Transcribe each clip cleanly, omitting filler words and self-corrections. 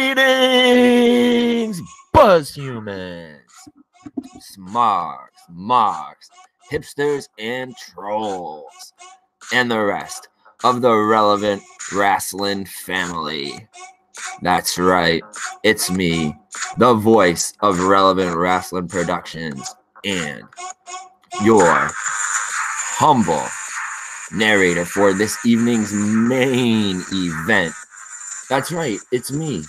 Greetings, Buzzhumans, smarks, marks, hipsters, and trolls, and the rest of the relevant Rasslin family. That's right, it's me, the voice of Relevant Rasslin Productions, and your humble narrator for this evening's main event. That's right, it's me,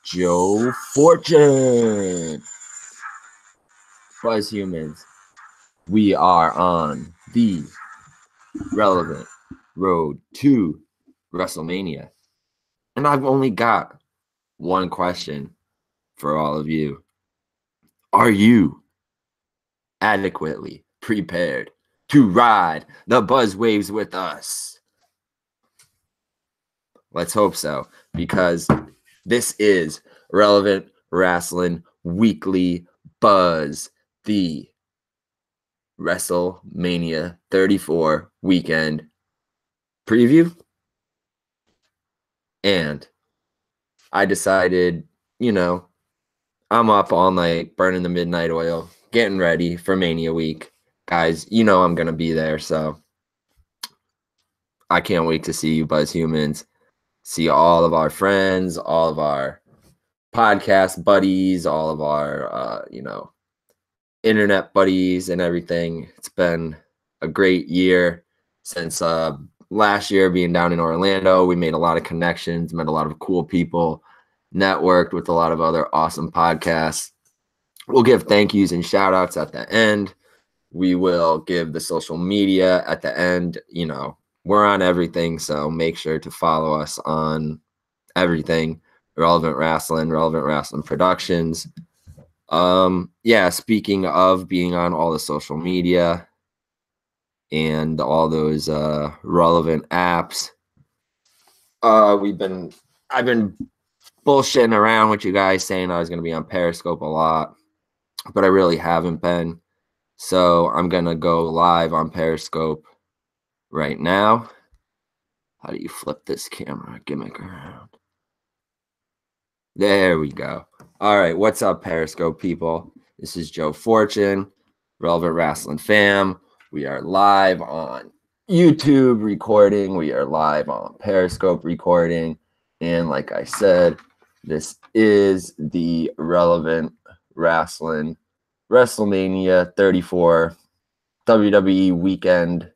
Joe Fortune. Buzzhumans, we are on the relevant road to WrestleMania. And I've only got one question for all of you. Are you adequately prepared to ride the buzz waves with us? Let's hope so, because this is Relevant Rasslin Weekly Buzz, the WrestleMania 34 weekend preview. And I decided, I'm up all night burning the midnight oil, getting ready for Mania week. Guys, I'm going to be there, so I can't wait to see you Buzzhumans. See all of our friends, all of our podcast buddies, all of our, internet buddies and everything. It's been a great year since last year being down in Orlando. We made a lot of connections, met a lot of cool people, networked with a lot of other awesome podcasts. We'll give thank yous and shout outs at the end. We will give the social media at the end. We're on everything, so make sure to follow us on everything. Relevant Rasslin Productions. Speaking of being on all the social media and all those relevant apps, I've been bullshitting around with you guys saying I was going to be on Periscope a lot, but I really haven't been. So I'm going to go live on Periscope right now. How do you flip this camera gimmick around? There we go. All right, what's up, Periscope people? This is Joe Fortune, Relevant Rasslin fam. We are live on YouTube recording. We are live on Periscope recording. And like I said, this is the Relevant Rasslin WrestleMania 34 WWE weekend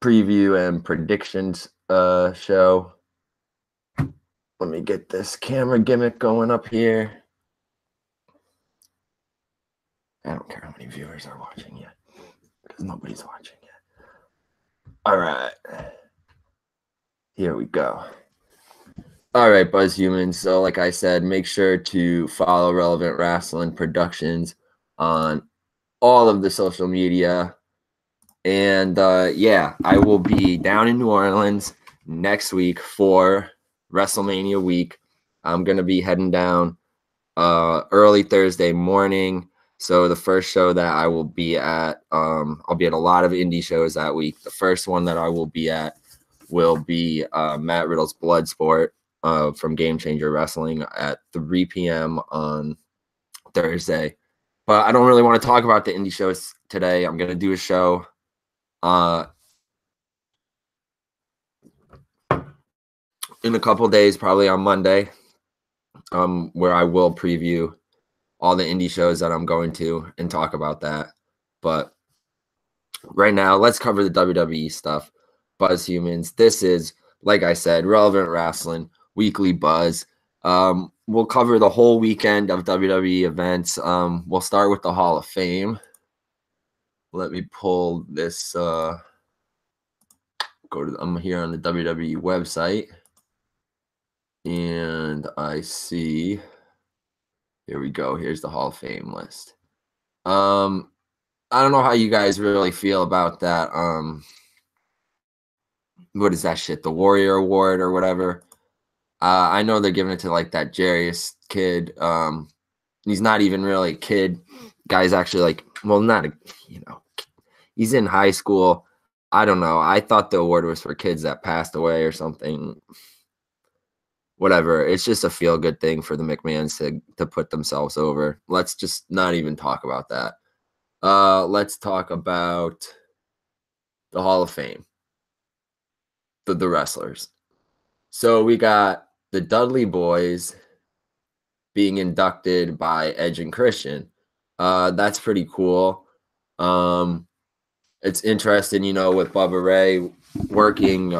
preview and predictions show. Let me get this camera gimmick going up here. I don't care how many viewers are watching yet, because nobody's watching yet. All right. Here we go. All right, Buzzhumans. So like I said, make sure to follow Relevant Rasslin Productions on all of the social media. And I will be down in New Orleans next week for WrestleMania week. I'm going to be heading down early Thursday morning. So the first show that I will be at, I'll be at a lot of indie shows that week. The first one that I will be at will be Matt Riddle's Bloodsport from Game Changer Wrestling at 3 p.m. on Thursday. But I don't really want to talk about the indie shows today. I'm going to do a show in a couple days, probably on Monday, where I will preview all the indie shows that I'm going to and talk about that. But right now, let's cover the WWE stuff. Buzzhumans, this is, like I said, Relevant Rasslin Weekly Buzz. We'll cover the whole weekend of WWE events. We'll start with the Hall of Fame. Let me pull this. I'm here on the WWE website, and I see. Here we go. Here's the Hall of Fame list. I don't know how you guys really feel about that. What is that shit? The Warrior Award or whatever. I know they're giving it to like that Jarrett kid. He's not even really a kid. Guy's actually like, well, not a, he's in high school. I don't know. I thought the award was for kids that passed away or something. Whatever. It's just a feel good thing for the McMahons to put themselves over. Let's just not even talk about that. Let's talk about the Hall of Fame, the wrestlers. So we got the Dudley boys being inducted by Edge and Christian. That's pretty cool. It's interesting, with Bubba Ray working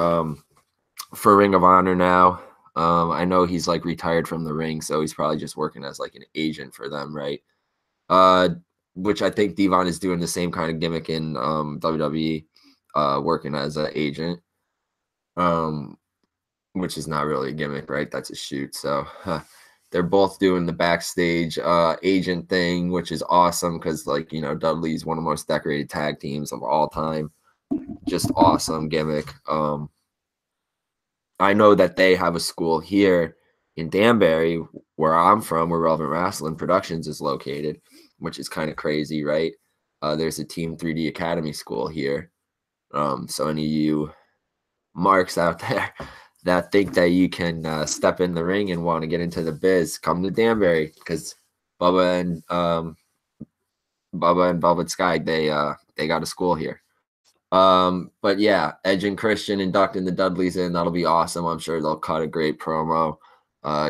for Ring of Honor now. I know he's like retired from the ring, so he's probably just working as like an agent for them, right? Which I think Devon is doing the same kind of gimmick in WWE, working as an agent, which is not really a gimmick, right? That's a shoot. So they're both doing the backstage agent thing, which is awesome because, like, Dudley's one of the most decorated tag teams of all time. Just awesome gimmick. I know that they have a school here in Danbury, where I'm from, where Relevant Rasslin Productions is located, which is kind of crazy, right? There's a Team 3D Academy school here. So any of you marks out there that think that you can step in the ring and want to get into the biz, come to Danbury, because Bubba and Velvet Sky, they got a school here. But yeah, Edge and Christian inducting the Dudleys in. That'll be awesome. I'm sure they'll cut a great promo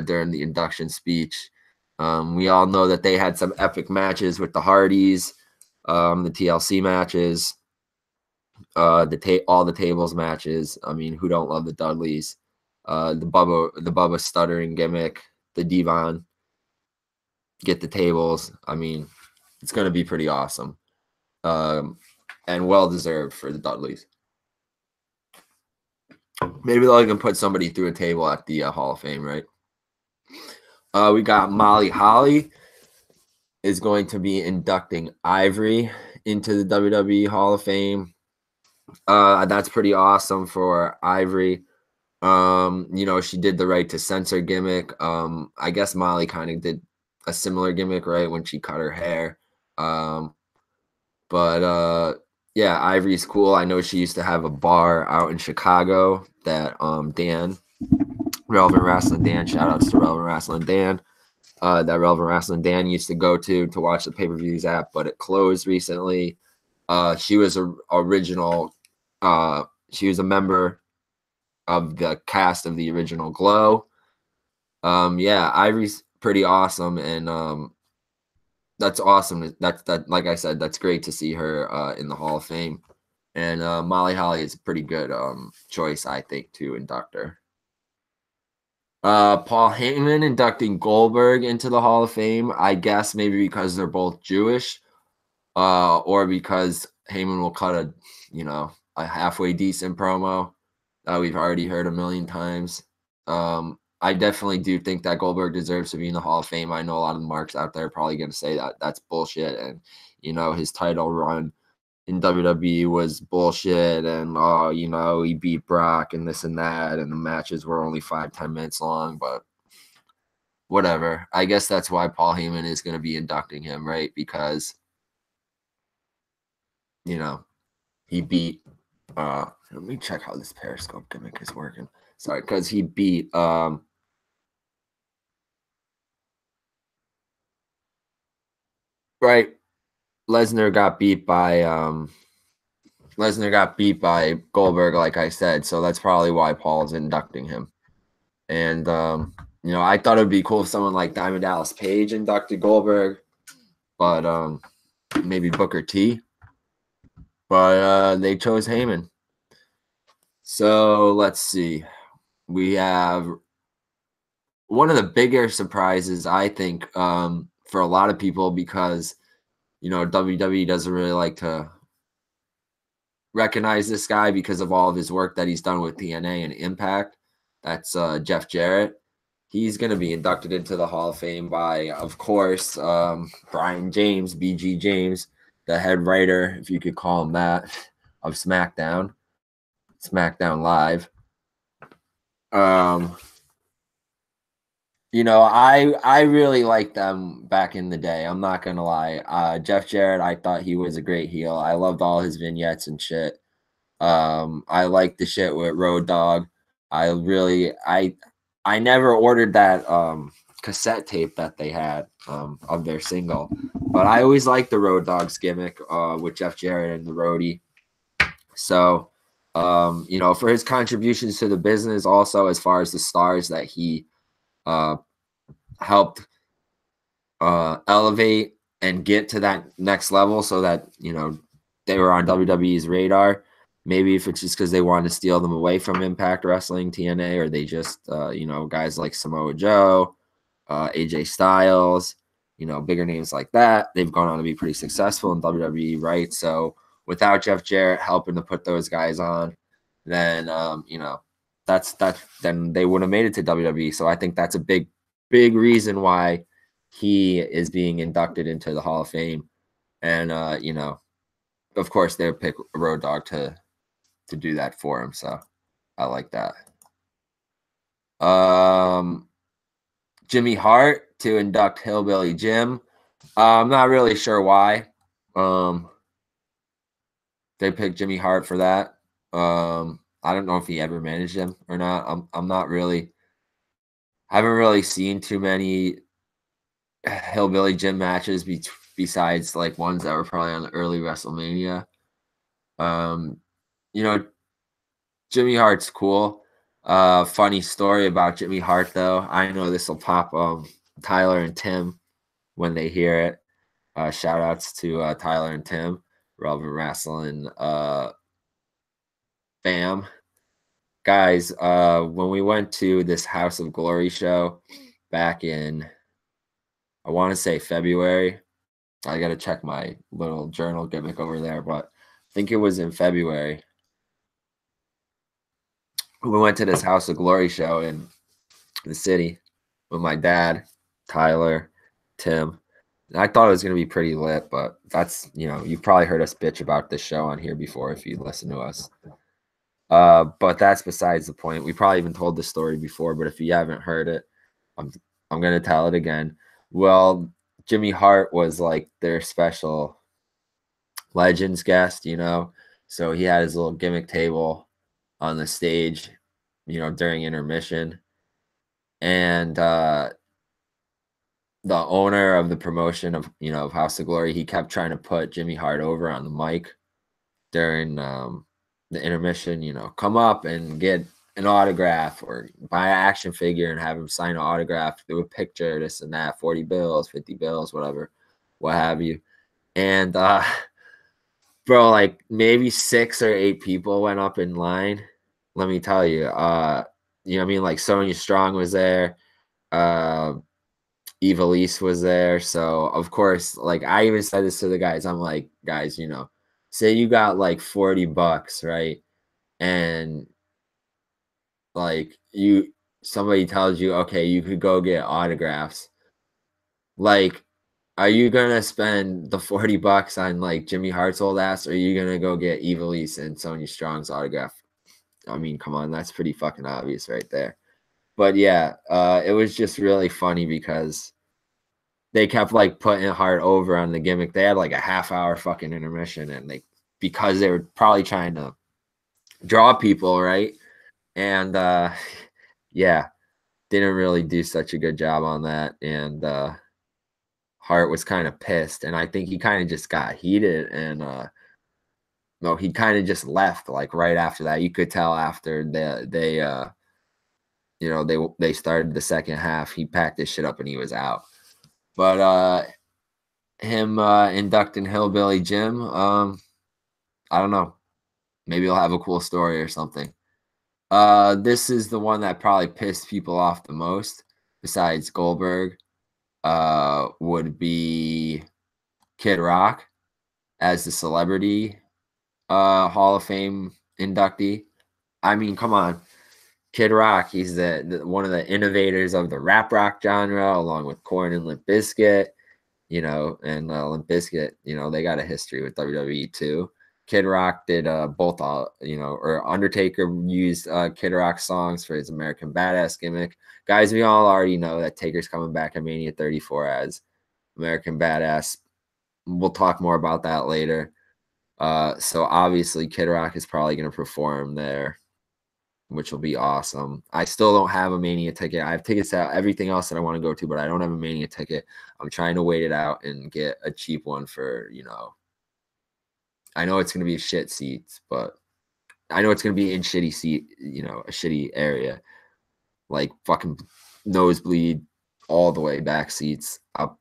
during the induction speech. We all know that they had some epic matches with the Hardys, the TLC matches, all the tables matches. I mean, who don't love the Dudleys? The Bubba stuttering gimmick, the Devon get the tables. I mean, it's gonna be pretty awesome. And well deserved for the Dudleys. Maybe they'll even put somebody through a table at the Hall of Fame, right? We got Molly Holly is going to be inducting Ivory into the WWE Hall of Fame. That's pretty awesome for Ivory. She did the right to censor gimmick. I guess Molly kind of did a similar gimmick, right, when she cut her hair. But yeah, Ivory's cool. I know she used to have a bar out in Chicago that Dan, Relevant Wrestling Dan, shout outs to Relevant Wrestling Dan, that Relevant Wrestling Dan used to go to watch the pay-per-views at, but it closed recently. She was a member of the cast of the original Glow. Yeah, Ivory's pretty awesome, and that's awesome. Like I said, that's great to see her in the Hall of Fame. And Molly Holly is a pretty good choice, I think, to induct her. Paul Heyman inducting Goldberg into the Hall of Fame. I guess maybe because they're both Jewish, or because Heyman will cut a halfway decent promo that we've already heard a million times. I definitely do think that Goldberg deserves to be in the Hall of Fame. I know a lot of the marks out there are probably going to say that that's bullshit, and his title run in WWE was bullshit, and he beat Brock and this and that, and the matches were only 5-10 minutes long, but whatever. I guess that's why Paul Heyman is going to be inducting him, right? Because he beat let me check how this Periscope gimmick is working. Sorry, because he beat right. Lesnar got beat by Goldberg, like I said, so that's probably why Paul's inducting him. And I thought it would be cool if someone like Diamond Dallas Page inducted Goldberg, but maybe Booker T. But they chose Heyman. So let's see. We have one of the bigger surprises, I think, for a lot of people, because WWE doesn't really like to recognize this guy because of all of his work that he's done with TNA and Impact. That's Jeff Jarrett. He's going to be inducted into the Hall of Fame by, of course, Brian James, BG James, the head writer, if you could call him that, of SmackDown Live. You know, I really liked them back in the day. I'm not gonna lie. Jeff Jarrett, I thought he was a great heel. I loved all his vignettes and shit. I liked the shit with Road Dogg. I never ordered that cassette tape that they had of their single, but I always liked the Road Dogg's gimmick with Jeff Jarrett and the Roadie. So, you know, for his contributions to the business, also as far as the stars that he helped elevate and get to that next level, so that, you know, they were on WWE's radar. Maybe if it's just because they wanted to steal them away from Impact Wrestling, TNA, or they just, you know, guys like Samoa Joe, AJ Styles, you know, bigger names like that, they've gone on to be pretty successful in WWE, right? So without Jeff Jarrett helping to put those guys on, then, you know, then they would have made it to WWE. So I think that's a big reason why he is being inducted into the Hall of Fame. And, you know, of course, they'll pick Road Dogg to do that for him. So I like that. Jimmy Hart to induct Hillbilly Jim. I'm not really sure why. They picked Jimmy Hart for that. I don't know if he ever managed him or not. I'm not really. I haven't really seen too many Hillbilly Jim matches besides like ones that were probably on the early WrestleMania. You know, Jimmy Hart's cool. Funny story about Jimmy Hart, though. I know this will pop Tyler and Tim when they hear it. Shout outs to Tyler and Tim, Relevant Rasslin fam. Guys, when we went to this House of Glory show back in, I want to say February. I got to check my little journal gimmick over there, but I think it was in February. We went to this House of Glory show in the city with my dad, Tyler, Tim. And I thought it was going to be pretty lit, but that's, you know, you've probably heard us bitch about this show on here before if you listen to us. But that's besides the point. We probably even told this story before, but if you haven't heard it, I'm going to tell it again. Well, Jimmy Hart was like their special Legends guest, you know, so he had his little gimmick table on the stage, you know, during intermission. And the owner of the promotion of, you know, of House of Glory, he kept trying to put Jimmy Hart over on the mic during the intermission, you know, come up and get an autograph or buy an action figure and have him sign an autograph, do a picture, this and that, 40 bills, 50 bills, whatever, what have you. And bro, like maybe 6 or 8 people went up in line. Let me tell you, you know what I mean? Like Sonya Strong was there. Evilise was there. So of course, like I even said this to the guys. I'm like, guys, you know, say you got like $40, right? And like somebody tells you, okay, you could go get autographs. Like, are you gonna spend the $40 on like Jimmy Hart's old ass, or are you gonna go get Evilise and Sonya Strong's autograph? I mean, come on, that's pretty fucking obvious right there. But yeah, it was just really funny because they kept like putting Hart over on the gimmick. They had like a half-hour fucking intermission, and because they were probably trying to draw people, right? And yeah, didn't really do such a good job on that. And Hart was kind of pissed, and I think he kind of just got heated, and no, he kind of just left like right after that. You could tell after they you know, they started the second half, he packed his shit up and he was out. But him inducting Hillbilly Jim, I don't know. Maybe he'll have a cool story or something. This is the one that probably pissed people off the most, besides Goldberg, would be Kid Rock as the celebrity Hall of Fame inductee. I mean, come on. Kid Rock, he's the one of the innovators of the rap rock genre, along with Korn and Limp Bizkit, you know, and Limp Bizkit, you know, they got a history with WWE too. Kid Rock did both, or Undertaker used Kid Rock songs for his American Badass gimmick. Guys, we all already know that Taker's coming back at Mania 34 as American Badass. We'll talk more about that later. So obviously Kid Rock is probably going to perform there, which will be awesome. I still don't have a Mania ticket. I have tickets to everything else that I want to go to, but I don't have a Mania ticket. I'm trying to wait it out and get a cheap one for, I know it's going to be shit seats, but I know it's going to be in shitty seat, a shitty area, like fucking nosebleed all the way back seats up,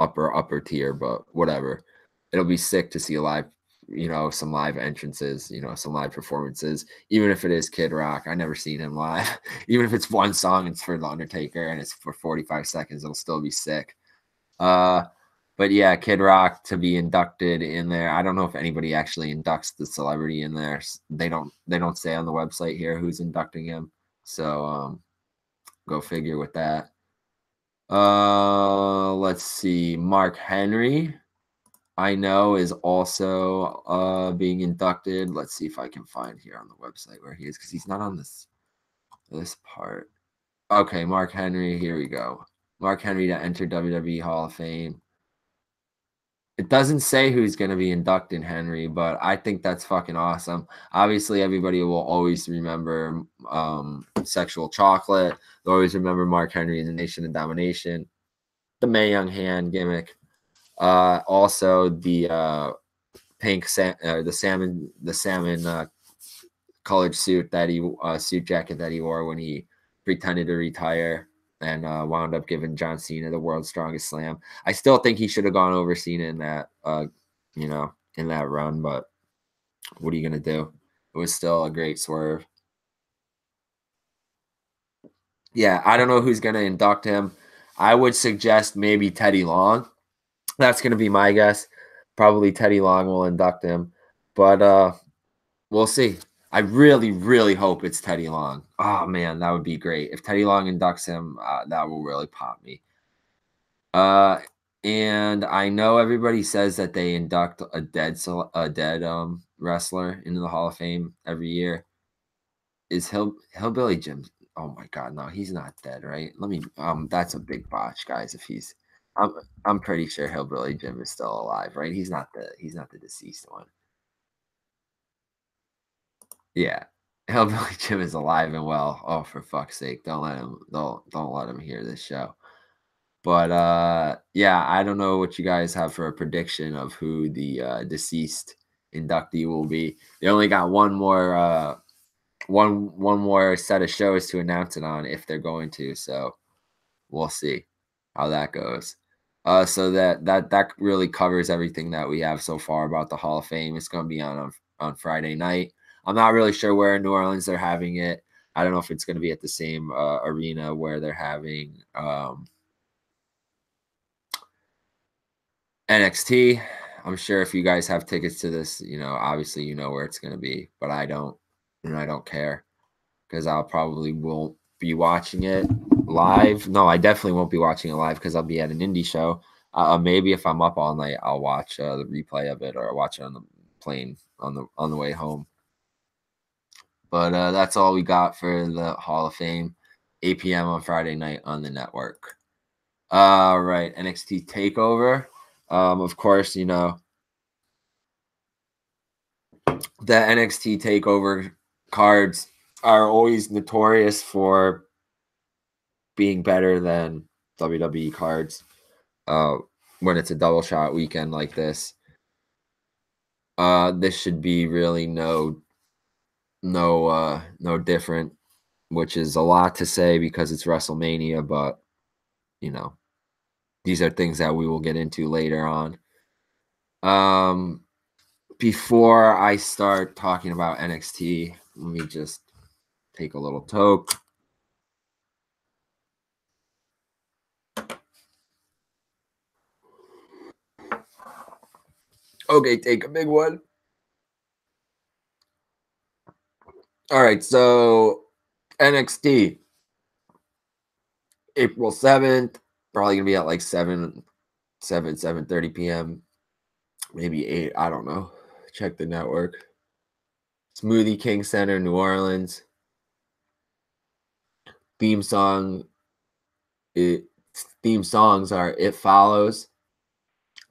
upper tier, but whatever. It'll be sick to see some live entrances, some live performances, even if it is Kid Rock. I never seen him live. Even if it's one song, it's for The Undertaker and it's for 45 seconds, it'll still be sick. But yeah, Kid Rock to be inducted in there. I don't know if anybody actually inducts the celebrity in there. They don't say on the website here who's inducting him. So go figure with that. Let's see. Mark Henry, I know, is also being inducted. Let's see if I can find here on the website where he is, because he's not on this part. Okay, Mark Henry, here we go. Mark Henry to enter WWE Hall of Fame. It doesn't say who's going to be inducted, Henry, but I think that's fucking awesome. Obviously, everybody will always remember Sexual Chocolate. They'll always remember Mark Henry in the Nation of Domination, the Mae Young hand gimmick. Also, the salmon colored suit suit jacket that he wore when he pretended to retire and wound up giving John Cena the world's strongest slam. I still think he should have gone over Cena in that, in that run, but what are you going to do? It was still a great swerve. Yeah, I don't know who's going to induct him. I would suggest maybe Teddy Long. That's going to be my guess. Probably Teddy Long will induct him, but we'll see. I really, really hope it's Teddy Long. Oh, man, that would be great. If Teddy Long inducts him, that will really pop me. And I know everybody says that they induct a dead wrestler into the Hall of Fame every year. Is Hillbilly Jim? Oh my God, no, he's not dead, right? Let me. That's a big botch, guys. If he's, I'm pretty sure Hillbilly Jim is still alive, right? He's not the deceased one. Yeah, Hillbilly Jim is alive and well. Oh, for fuck's sake, don't let him hear this show. But yeah, I don't know what you guys have for a prediction of who the deceased inductee will be. They only got one more set of shows to announce it on if they're going to. So we'll see how that goes. So that really covers everything that we have so far about the Hall of Fame. It's going to be on Friday night. I'm not really sure where in New Orleans they're having it. I don't know if it's going to be at the same arena where they're having NXT. I'm sure if you guys have tickets to this, obviously you know where it's going to be, but I don't, and I don't care because I'll probably won't be watching it live. No, I definitely won't be watching it live because I'll be at an indie show. Maybe if I'm up all night, I'll watch the replay of it or watch it on the plane on the way home. But that's all we got for the Hall of Fame, 8 p.m. on Friday night on the network. All right, NXT Takeover. Of course, the NXT Takeover cards are always notorious for being better than WWE cards when it's a double shot weekend like this. This should be really no different, which is a lot to say because it's WrestleMania, but these are things that we will get into later on. Before I start talking about NXT, let me just take a little toke. Okay, take a big one. All right, so NXT, April 7th, probably going to be at like 7:30 p.m., maybe 8, I don't know. check the network. Smoothie King Center, New Orleans. Theme songs are It Follows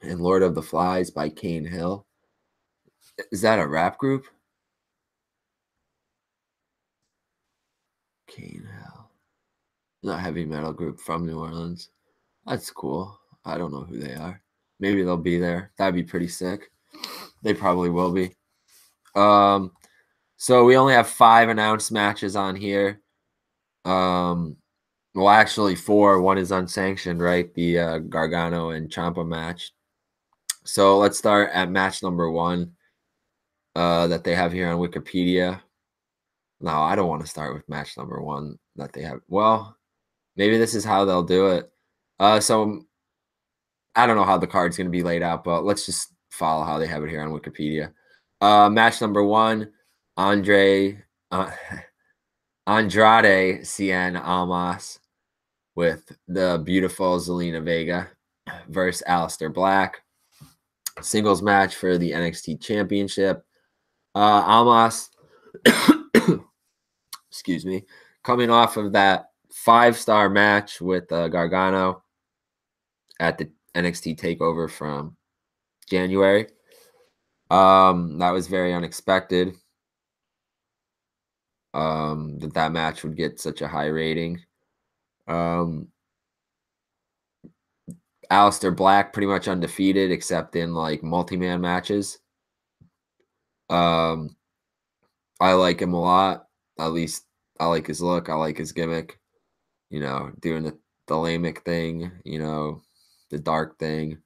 and Lord of the Flies by Kane Hill. Is that a rap group? Kane Hill. Not a heavy metal group from New Orleans. That's cool. I don't know who they are. Maybe they'll be there. That'd be pretty sick. They probably will be. So we only have 5 announced matches on here. Well, actually 4. One is unsanctioned, right? The Gargano and Ciampa match. So let's start at match number 1 that they have here on Wikipedia. No, I don't want to start with match number 1 that they have. Well, maybe this is how they'll do it. So I don't know how the card's going to be laid out, but let's just follow how they have it here on Wikipedia. Match number 1, Andrade Cien Almas with the beautiful Zelina Vega versus Aleister Black. Singles match for the NXT Championship. Almas, excuse me, coming off of that 5-star match with Gargano at the NXT Takeover from January. That was very unexpected. That match would get such a high rating. Aleister Black pretty much undefeated except in like multi-man matches. I like him a lot. At least I like his look. I like his gimmick. You know, doing the Lamech thing, you know, the dark thing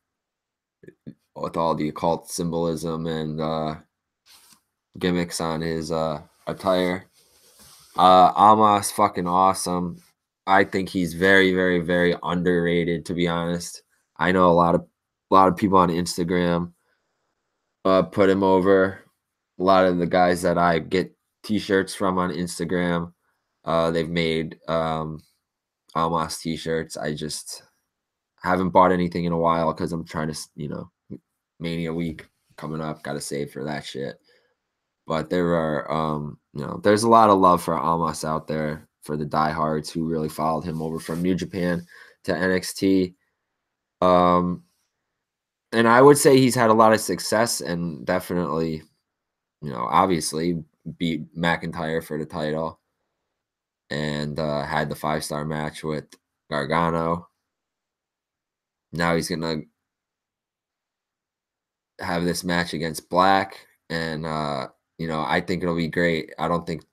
with all the occult symbolism and gimmicks on his attire. Almas fucking awesome. I think he's very, very, very underrated, to be honest. I know a lot of people on Instagram put him over. A lot of the guys that I get t-shirts from on Instagram, they've made Almas t-shirts. I just haven't bought anything in a while because I'm trying to, you know, Mania week coming up. Got to save for that shit. But there are, you know, there's a lot of love for Almas out there for the diehards who really followed him over from New Japan to NXT. And I would say he's had a lot of success and definitely, you know, obviously beat McIntyre for the title and had the 5-star match with Gargano. Now he's going to have this match against Black and, you know, I think it'll be great. I don't think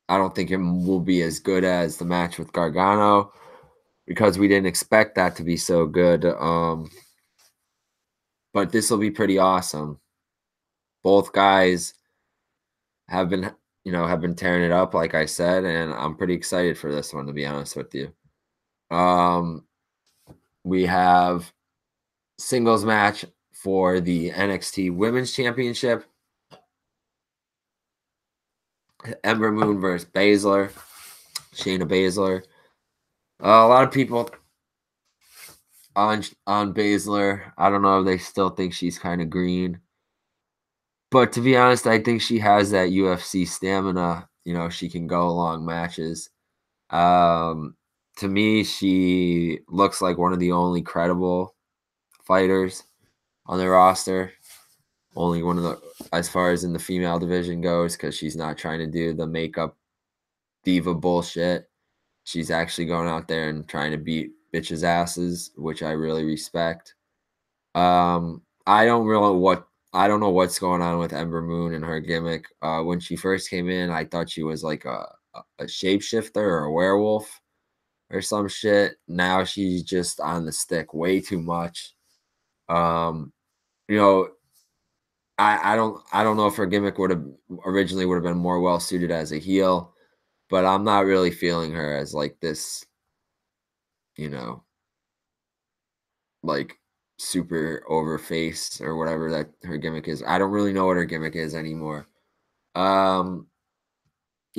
it will be as good as the match with Gargano because we didn't expect that to be so good. But this will be pretty awesome. Both guys have been tearing it up, like I said, and I'm pretty excited for this one, to be honest with you. We have singles match for the NXT Women's Championship. Ember Moon versus Baszler. Shayna Baszler. A lot of people on Baszler. I don't know if they still think she's kind of green. But to be honest, I think she has that UFC stamina. You know, she can go long matches. To me, she looks like one of the only credible fighters on the roster. Only one of the, as far as in the female division goes, because she's not trying to do the makeup diva bullshit. She's actually going out there and trying to beat bitches' asses, which I really respect. I don't know what's going on with Ember Moon and her gimmick. When she first came in, I thought she was like a shapeshifter or a werewolf or some shit. Now she's just on the stick way too much. You know, I don't know if her gimmick would have been more well suited as a heel, but I'm not really feeling her as like this, you know, like super over face or whatever that her gimmick is. I don't really know what her gimmick is anymore. You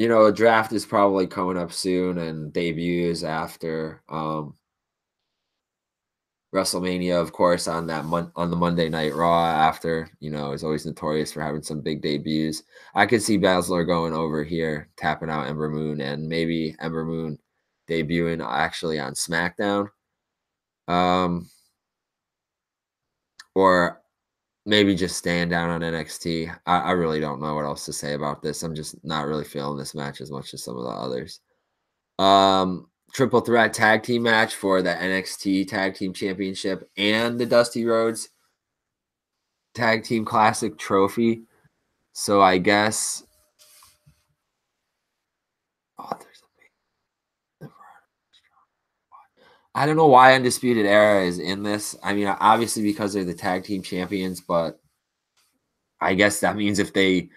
know, a draft is probably coming up soon and debuts after WrestleMania, of course, on that on the Monday Night Raw after, is always notorious for having some big debuts. I could see Baszler going over here, tapping out Ember Moon, and maybe Ember Moon debuting actually on SmackDown. Or maybe just staying down on NXT. I really don't know what else to say about this. I'm just not really feeling this match as much as some of the others. Triple threat tag team match for the NXT Tag Team Championship and the Dusty Rhodes Tag Team Classic Trophy. So I guess I don't know why Undisputed Era is in this. I mean, obviously because they're the tag team champions, but I guess that means if they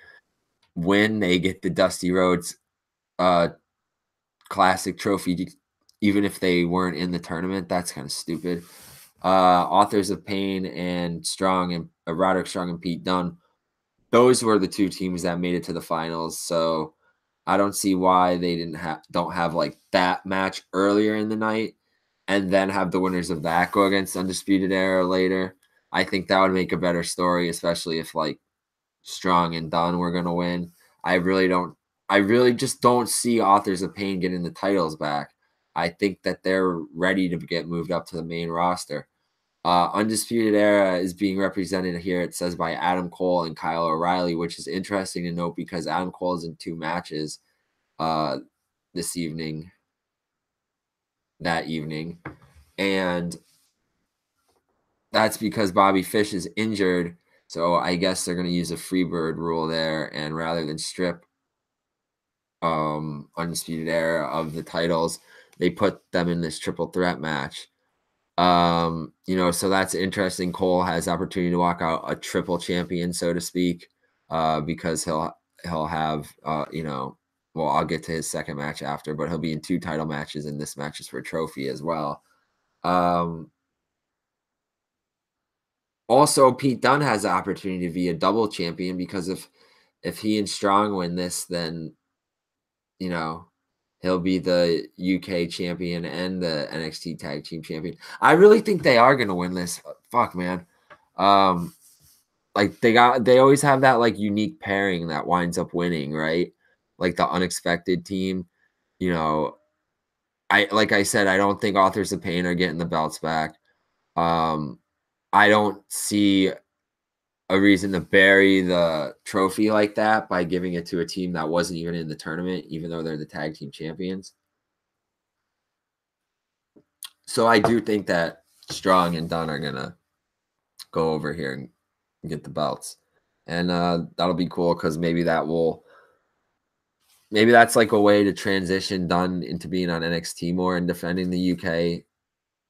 win, they get the Dusty Rhodes Classic Trophy, even if they weren't in the tournament. That's kind of stupid. Authors of Pain and Strong and Roderick Strong and Pete Dunne, those were the two teams that made it to the finals. So I don't see why they don't have like that match earlier in the night and then have the winners of that go against Undisputed Era later. I think that would make a better story, especially if like Strong and Dunn were going to win. I really just don't see Authors of Pain getting the titles back. I think that they're ready to get moved up to the main roster. Undisputed Era is being represented here, it says, by Adam Cole and Kyle O'Reilly, which is interesting to note because Adam Cole is in 2 matches this evening, and that's because Bobby Fish is injured. So I guess they're going to use a Freebird rule there, and rather than strip Undisputed Era of the titles, they put them in this triple threat match. So that's interesting. Cole has opportunity to walk out a triple champion, so to speak, because he'll have well, I'll get to his second match after, but he'll be in 2 title matches, and this match is for a trophy as well. Also, Pete Dunne has the opportunity to be a double champion because if he and Strong win this, then he'll be the UK champion and the NXT Tag Team Champion. I really think they are gonna win this. Fuck, man. Like they always have that like unique pairing that winds up winning, right? Like the unexpected team. Like I said, I don't think Authors of Pain are getting the belts back. I don't see a reason to bury the trophy like that by giving it to a team that wasn't even in the tournament, even though they're the tag team champions. So I do think that Strong and Dunn are gonna go over here and get the belts, and that'll be cool because maybe that's like a way to transition Dunn into being on NXT more and defending the UK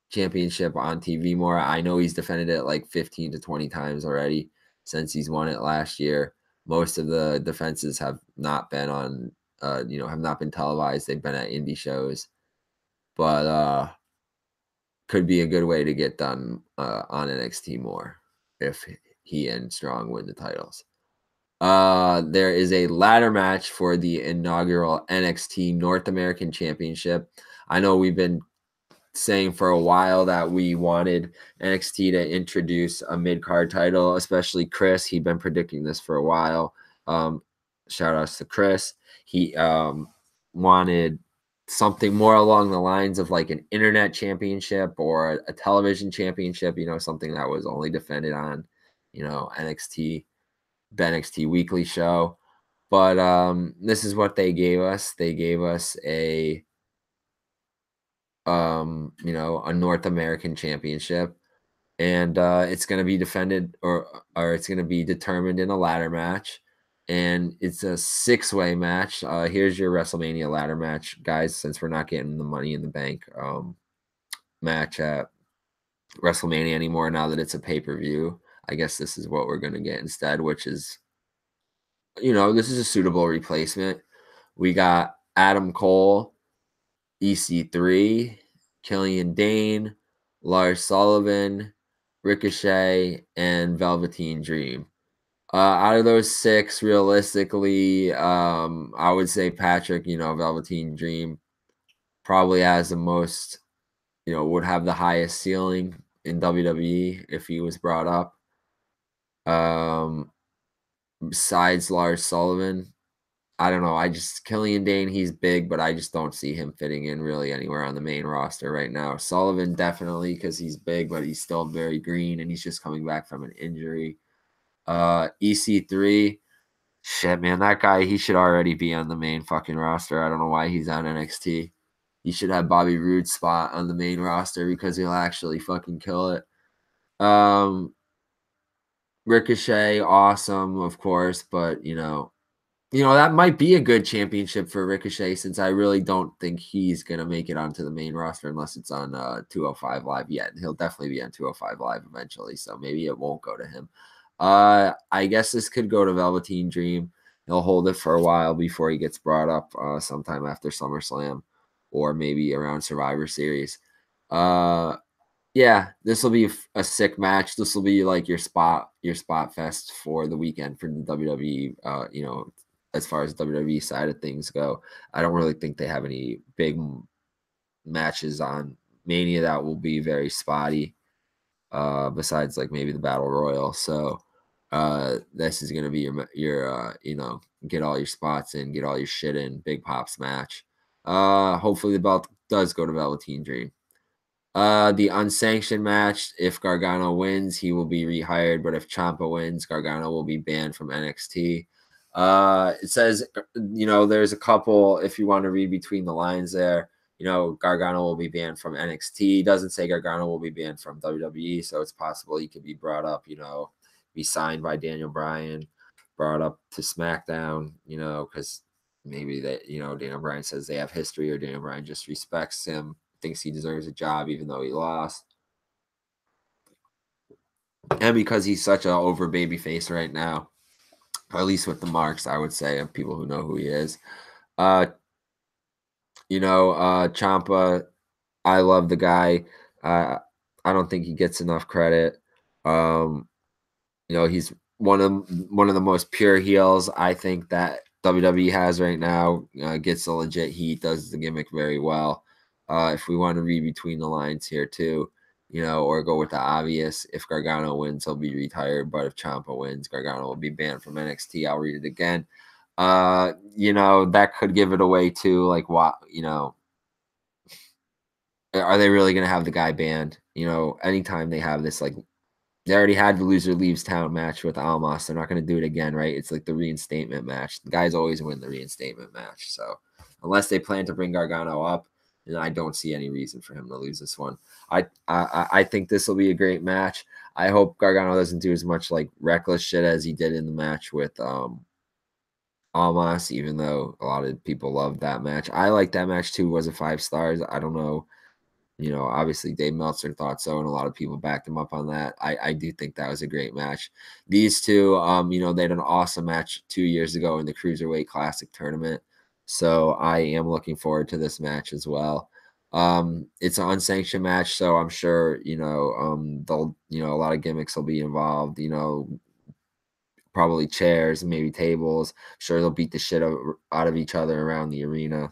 championship on TV more. I know he's defended it like 15 to 20 times already since he's won it last year. Most of the defenses have not been on, have not been televised. They've been at indie shows, but could be a good way to get done on NXT more if he and Strong win the titles. There is a ladder match for the inaugural NXT North American Championship. I know we've been saying for a while that we wanted NXT to introduce a mid-card title, especially Chris. He'd been predicting this for a while. Shout outs to Chris. He wanted something more along the lines of like an internet championship or a television championship, something that was only defended on, NXT, the NXT weekly show. But this is what they gave us. They gave us a North American championship, and it's going to be defended or it's going to be determined in a ladder match, and it's a 6-way match. Here's your WrestleMania ladder match, guys, since we're not getting the Money in the Bank match at WrestleMania anymore now that it's a pay-per-view. I guess this is what we're going to get instead, which is, this is a suitable replacement. We got Adam Cole, EC3, Killian Dane, Lars Sullivan, Ricochet, and Velveteen Dream. Out of those 6, realistically, I would say Patrick, Velveteen Dream probably has the most, would have the highest ceiling. in WWE if he was brought up. Besides Lars Sullivan, I don't know. Killian Dane, he's big, but I just don't see him fitting in really anywhere on the main roster right now. Sullivan definitely because he's big, but he's still very green and he's just coming back from an injury. EC3, shit, man, that guy, he should already be on the main fucking roster. I don't know why he's on NXT. He should have Bobby Roode's spot on the main roster because he'll actually fucking kill it. Ricochet, awesome, of course, but that might be a good championship for Ricochet since I really don't think he's gonna make it onto the main roster unless it's on 205 Live yet. He'll definitely be on 205 Live eventually, so maybe it won't go to him. I guess this could go to Velveteen Dream. He'll hold it for a while before he gets brought up sometime after SummerSlam or maybe around Survivor Series. Yeah, this will be a sick match. This will be like your spot fest for the weekend for the WWE. As far as WWE side of things go, I don't really think they have any big matches on Mania that will be very spotty. Besides like maybe the Battle Royal. So this is gonna be your get all your spots in, get all your shit in, big pops match. Hopefully the belt does go to Velveteen Dream. The unsanctioned match, if Gargano wins, he will be rehired, but if Ciampa wins, Gargano will be banned from NXT. It says, there's a couple, if you want to read between the lines there, Gargano will be banned from NXT. It doesn't say Gargano will be banned from WWE, so it's possible he could be brought up, be signed by Daniel Bryan, brought up to SmackDown, because maybe that, Daniel Bryan says they have history or Daniel Bryan just respects him, thinks he deserves a job even though he lost. And because he's such an over babyface right now, or at least with the marks, I would say, of people who know who he is. Ciampa, I love the guy. I don't think he gets enough credit. He's one of the most pure heels I think that WWE has right now. Gets the legit heat, does the gimmick very well. If we want to read between the lines here too, or go with the obvious, if Gargano wins, he'll be retired. But if Ciampa wins, Gargano will be banned from NXT. I'll read it again. That could give it away too. Like, what, are they really going to have the guy banned? Anytime they have this, like, they already had the loser leaves town match with Almas. They're not going to do it again, right? It's like the reinstatement match. The guys always win the reinstatement match. So unless they plan to bring Gargano up, then I don't see any reason for him to lose this one. I think this will be a great match. I hope Gargano doesn't do as much like reckless shit as he did in the match with Almas, even though a lot of people loved that match. I like that match too. Was it 5 stars? I don't know. Obviously Dave Meltzer thought so, and a lot of people backed him up on that. I do think that was a great match. These two, they had an awesome match 2 years ago in the Cruiserweight Classic tournament. So I am looking forward to this match as well. It's an unsanctioned match, so I'm sure, they'll, a lot of gimmicks will be involved, probably chairs, maybe tables. Sure, they'll beat the shit out of each other around the arena.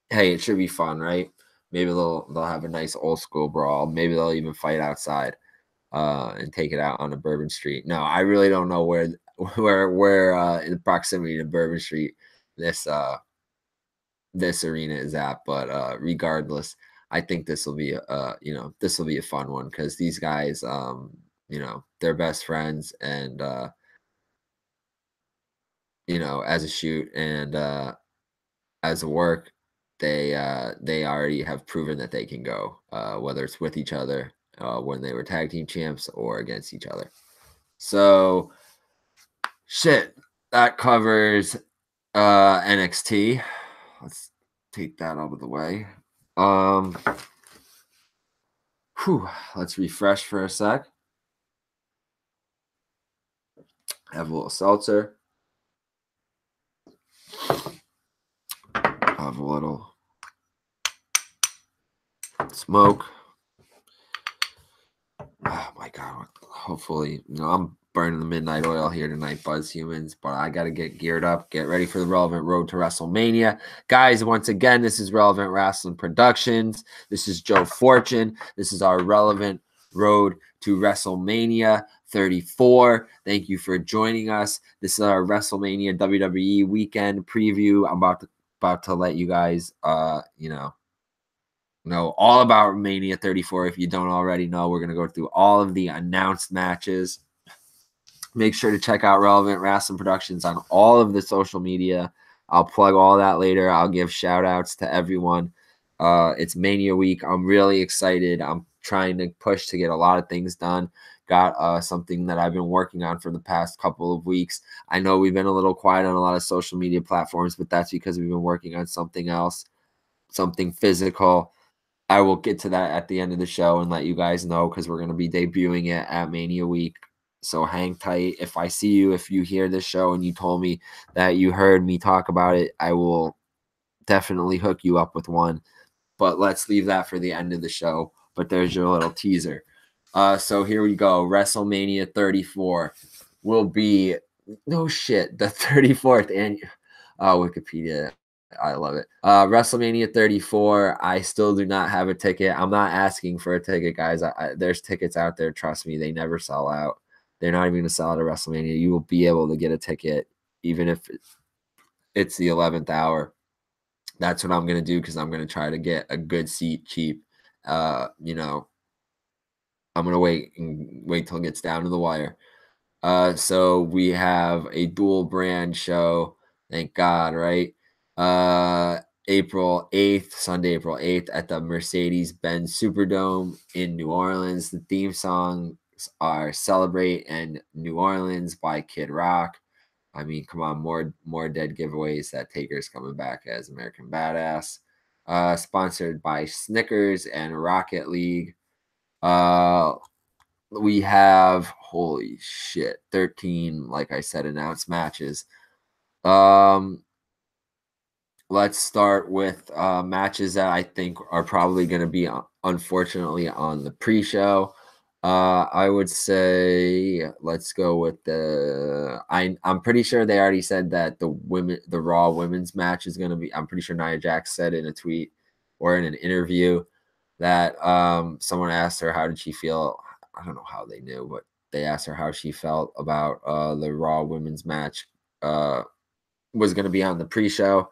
Hey, it should be fun, right? Maybe they'll have a nice old school brawl. Maybe they'll even fight outside and take it out on the Bourbon Street. No, I really don't know where in proximity to Bourbon Street this arena is at, but regardless, I think this will be a fun one because these guys, they're best friends, and as a shoot and as a work, they already have proven that they can go, whether it's with each other when they were tag team champs or against each other. So, shit, that covers NXT. Let's take that out of the way. Let's refresh for a sec. Have a little seltzer. Have a little smoke. Oh my god, hopefully, I'm burning the midnight oil here tonight, Buzzhumans, but I got to get geared up, get ready for the Relevant Road to WrestleMania. Guys, once again, this is Relevant Wrestling Productions. This is Joe Fortune. This is our Relevant road to WrestleMania 34. Thank you for joining us. This is our WrestleMania WWE weekend preview. I'm about to let you guys know all about Mania 34. If you don't already know, we're going to go through all of the announced matches. Make sure to check out Relevant Rasslin Productions on all of the social media. I'll plug all that later. I'll give shout outs to everyone. It's Mania week. I'm really excited. I'm trying to push to get a lot of things done. Got something that I've been working on for the past couple of weeks. I know we've been a little quiet on a lot of social media platforms, but that's because we've been working on something else, something physical. I will get to that at the end of the show and let you guys know because we're going to be debuting it at Mania week. So hang tight. If I see you, if you hear this show and you told me that you heard me talk about it, I will definitely hook you up with one. But let's leave that for the end of the show. But there's your little teaser. So here we go. WrestleMania 34 will be, no shit, the 34th annual. Wikipedia. I love it. WrestleMania 34. I still do not have a ticket. I'm not asking for a ticket, guys. There's tickets out there. Trust me, they never sell out. They're not even going to sell out at WrestleMania. You will be able to get a ticket, even if it's the 11th hour. That's what I'm going to do because I'm going to try to get a good seat cheap. I'm going to wait till it gets down to the wire. So we have a dual brand show. Thank God, right? April 8th, Sunday, April 8th at the Mercedes-Benz Superdome in New Orleans. The theme songs are Celebrate and New Orleans by Kid Rock. I mean, come on, more dead giveaways that Taker's coming back as American Badass. Sponsored by Snickers and Rocket League. We have, holy shit, 13, like I said, announced matches. Let's start with matches that I think are probably going to be, unfortunately, on the pre-show. I would say let's go with I'm pretty sure they already said that the Raw women's match is going to be, I'm pretty sure Nia Jax said in a tweet or in an interview that someone asked her how did she feel. I don't know how they knew, but they asked her how she felt about the Raw women's match was going to be on the pre-show.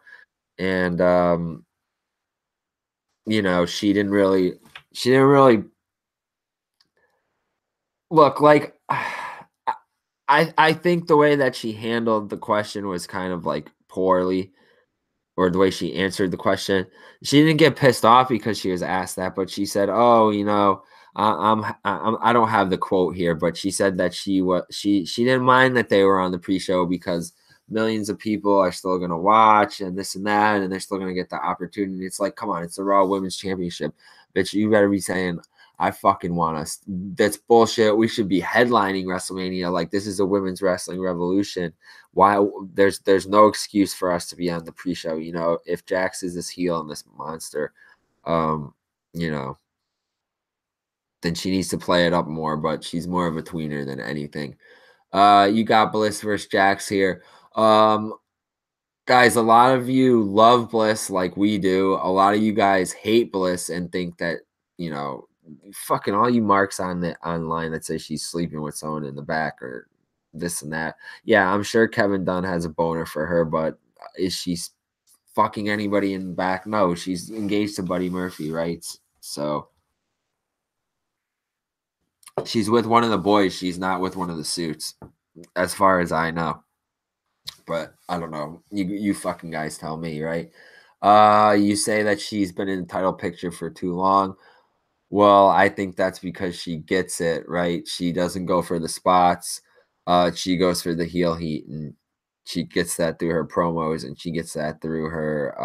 And she didn't really look like I think the way that she handled the question was kind of like poorly, or the way she answered the question. She didn't get pissed off because she was asked that, but she said, "Oh, I don't have the quote here, but she said that she didn't mind that they were on the pre-show because millions of people are still going to watch and this and that, and they're still going to get the opportunity." It's like, come on, it's the Raw Women's Championship, bitch. You better be saying, I fucking want us. That's bullshit. We should be headlining WrestleMania. Like, this is a women's wrestling revolution. Why there's no excuse for us to be on the pre-show. If Jax is this heel and this monster, then she needs to play it up more, but she's more of a tweener than anything. You got Bliss versus Jax here. Guys, a lot of you love Bliss like we do. A lot of you guys hate Bliss and think that, fucking all you marks online that say she's sleeping with someone in the back or this and that. Yeah, I'm sure Kevin Dunn has a boner for her, but is she fucking anybody in the back? No, she's engaged to Buddy Murphy, right? So she's with one of the boys. She's not with one of the suits, as far as I know. But I don't know. You fucking guys tell me, right? You say that she's been in the title picture for too long. Well, I think that's because she gets it, right? She doesn't go for the spots. She goes for the heel heat, and she gets that through her promos, and she gets that through her,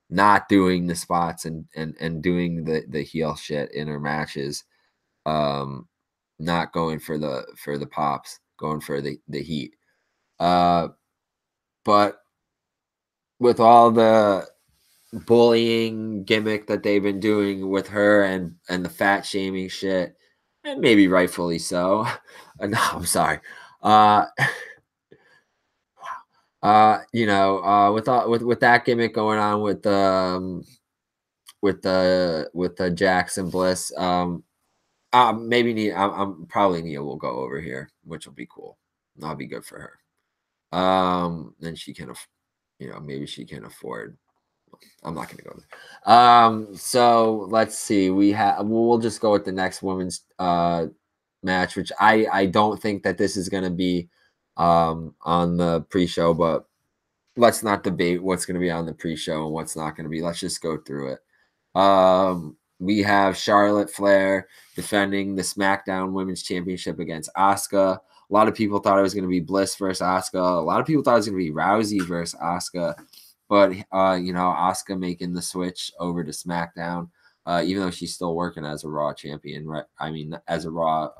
not doing the spots and doing the heel shit in her matches. Not going for the pops, going for the heat. But with all the bullying gimmick that they've been doing with her and the fat shaming shit, and maybe rightfully so. No, I'm sorry. With that gimmick going on with the Jackson Bliss, Maybe Nia. I'm probably Nia will go over here, which will be cool. That'll be good for her. Then she can, maybe she can afford. I'm not gonna go there. So let's see. We'll just go with the next women's match, which I don't think that this is gonna be on the pre-show, but let's not debate what's gonna be on the pre-show and what's not gonna be. Let's just go through it. We have Charlotte Flair defending the SmackDown Women's Championship against Asuka. A lot of people thought it was going to be Bliss versus Asuka. A lot of people thought it was going to be Rousey versus Asuka. But, Asuka making the switch over to SmackDown, even though she's still working as a Raw champion, right? I mean, as a Raw,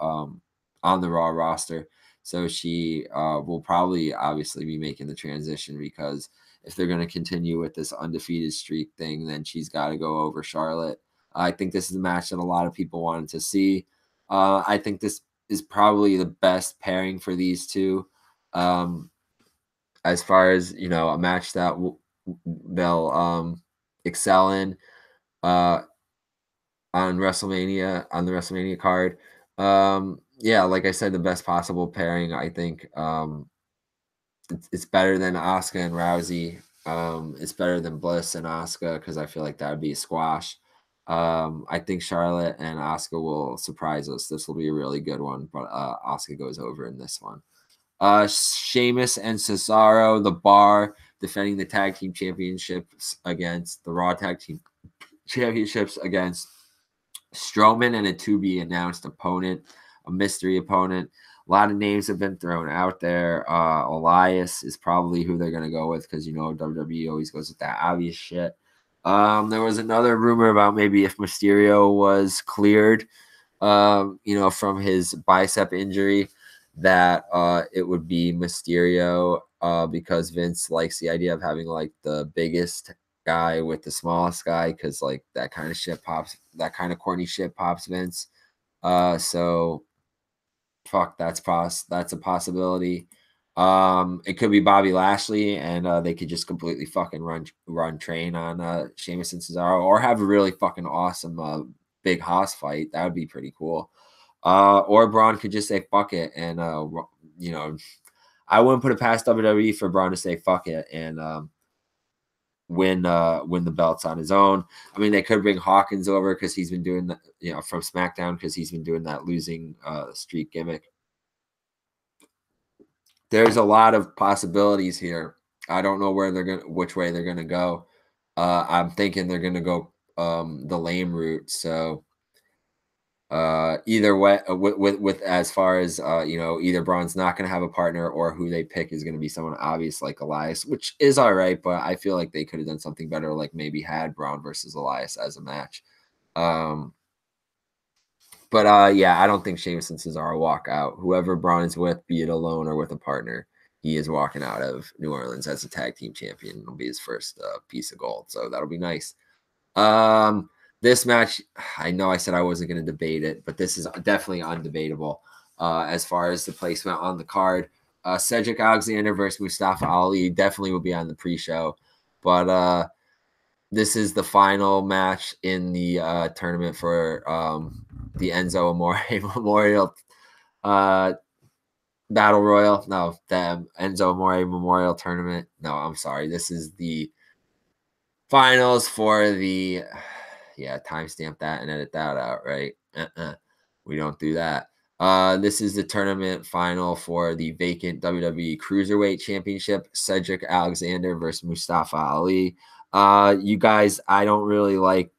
on the Raw roster. So she will probably obviously be making the transition because if they're going to continue with this undefeated streak thing, then she's got to go over Charlotte. I think this is a match that a lot of people wanted to see. I think this is probably the best pairing for these two. As far as, a match that they'll excel in on the WrestleMania card. Yeah, like I said, the best possible pairing. I think it's better than Asuka and Rousey. It's better than Bliss and Asuka because I feel like that would be a squash. I think Charlotte and Asuka will surprise us. This will be a really good one, but Asuka goes over in this one. Sheamus and Cesaro, the Bar, defending the tag team championships against the Raw tag team championships against Strowman and a to-be-announced opponent, a mystery opponent. A lot of names have been thrown out there. Elias is probably who they're going to go with because, WWE always goes with that obvious shit. There was another rumor about maybe if Mysterio was cleared, from his bicep injury, that it would be Mysterio because Vince likes the idea of having like the biggest guy with the smallest guy because like that kind of corny shit pops Vince. So fuck, that's a possibility. It could be Bobby Lashley, and they could just completely fucking run train on Sheamus and Cesaro, or have a really fucking awesome big Haas fight. That would be pretty cool. Or Braun could just say fuck it, and I wouldn't put it past WWE for Braun to say fuck it and win the belts on his own. I mean, they could bring Hawkins over because he's been doing that, from SmackDown because he's been doing that losing streak gimmick. There's a lot of possibilities here. I don't know which way they're gonna go. I'm thinking they're gonna go the lame route. So either way, with as far as either Braun's not gonna have a partner or who they pick is gonna be someone obvious like Elias, which is all right, but I feel like they could have done something better, like maybe had Braun versus Elias as a match. But yeah, I don't think Sheamus and Cesaro walk out. Whoever Braun is with, be it alone or with a partner, he is walking out of New Orleans as a tag team champion. It'll be his first piece of gold, so that'll be nice. This match, I know I said I wasn't going to debate it, but this is definitely undebatable as far as the placement on the card. Cedric Alexander versus Mustafa Ali definitely will be on the pre-show, but this is the final match in the tournament for the Enzo Amore Memorial Battle Royal. No, the Enzo Amore Memorial Tournament. No, I'm sorry. This is the finals for the timestamp that and edit that out, right? We don't do that. This is the tournament final for the vacant WWE Cruiserweight Championship. Cedric Alexander versus Mustafa Ali. You guys, I don't really like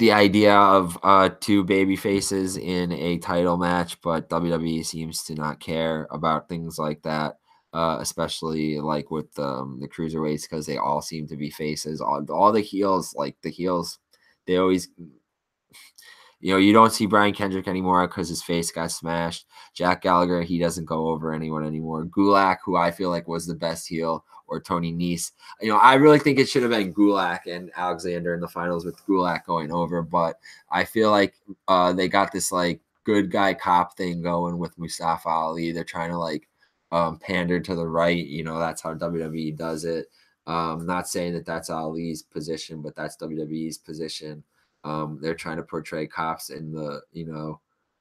the idea of two baby faces in a title match, but WWE seems to not care about things like that, especially like with the cruiserweights because they all seem to be faces. All the heels, they always. You don't see Brian Kendrick anymore because his face got smashed. Jack Gallagher, he doesn't go over anyone anymore. Gulak, who I feel like was the best heel, or Tony Nese. I really think it should have been Gulak and Alexander in the finals with Gulak going over, but I feel like they got this like good guy cop thing going with Mustafa Ali. They're trying to like pander to the right. That's how WWE does it. Not saying that that's Ali's position, but that's WWE's position. They're trying to portray cops in the,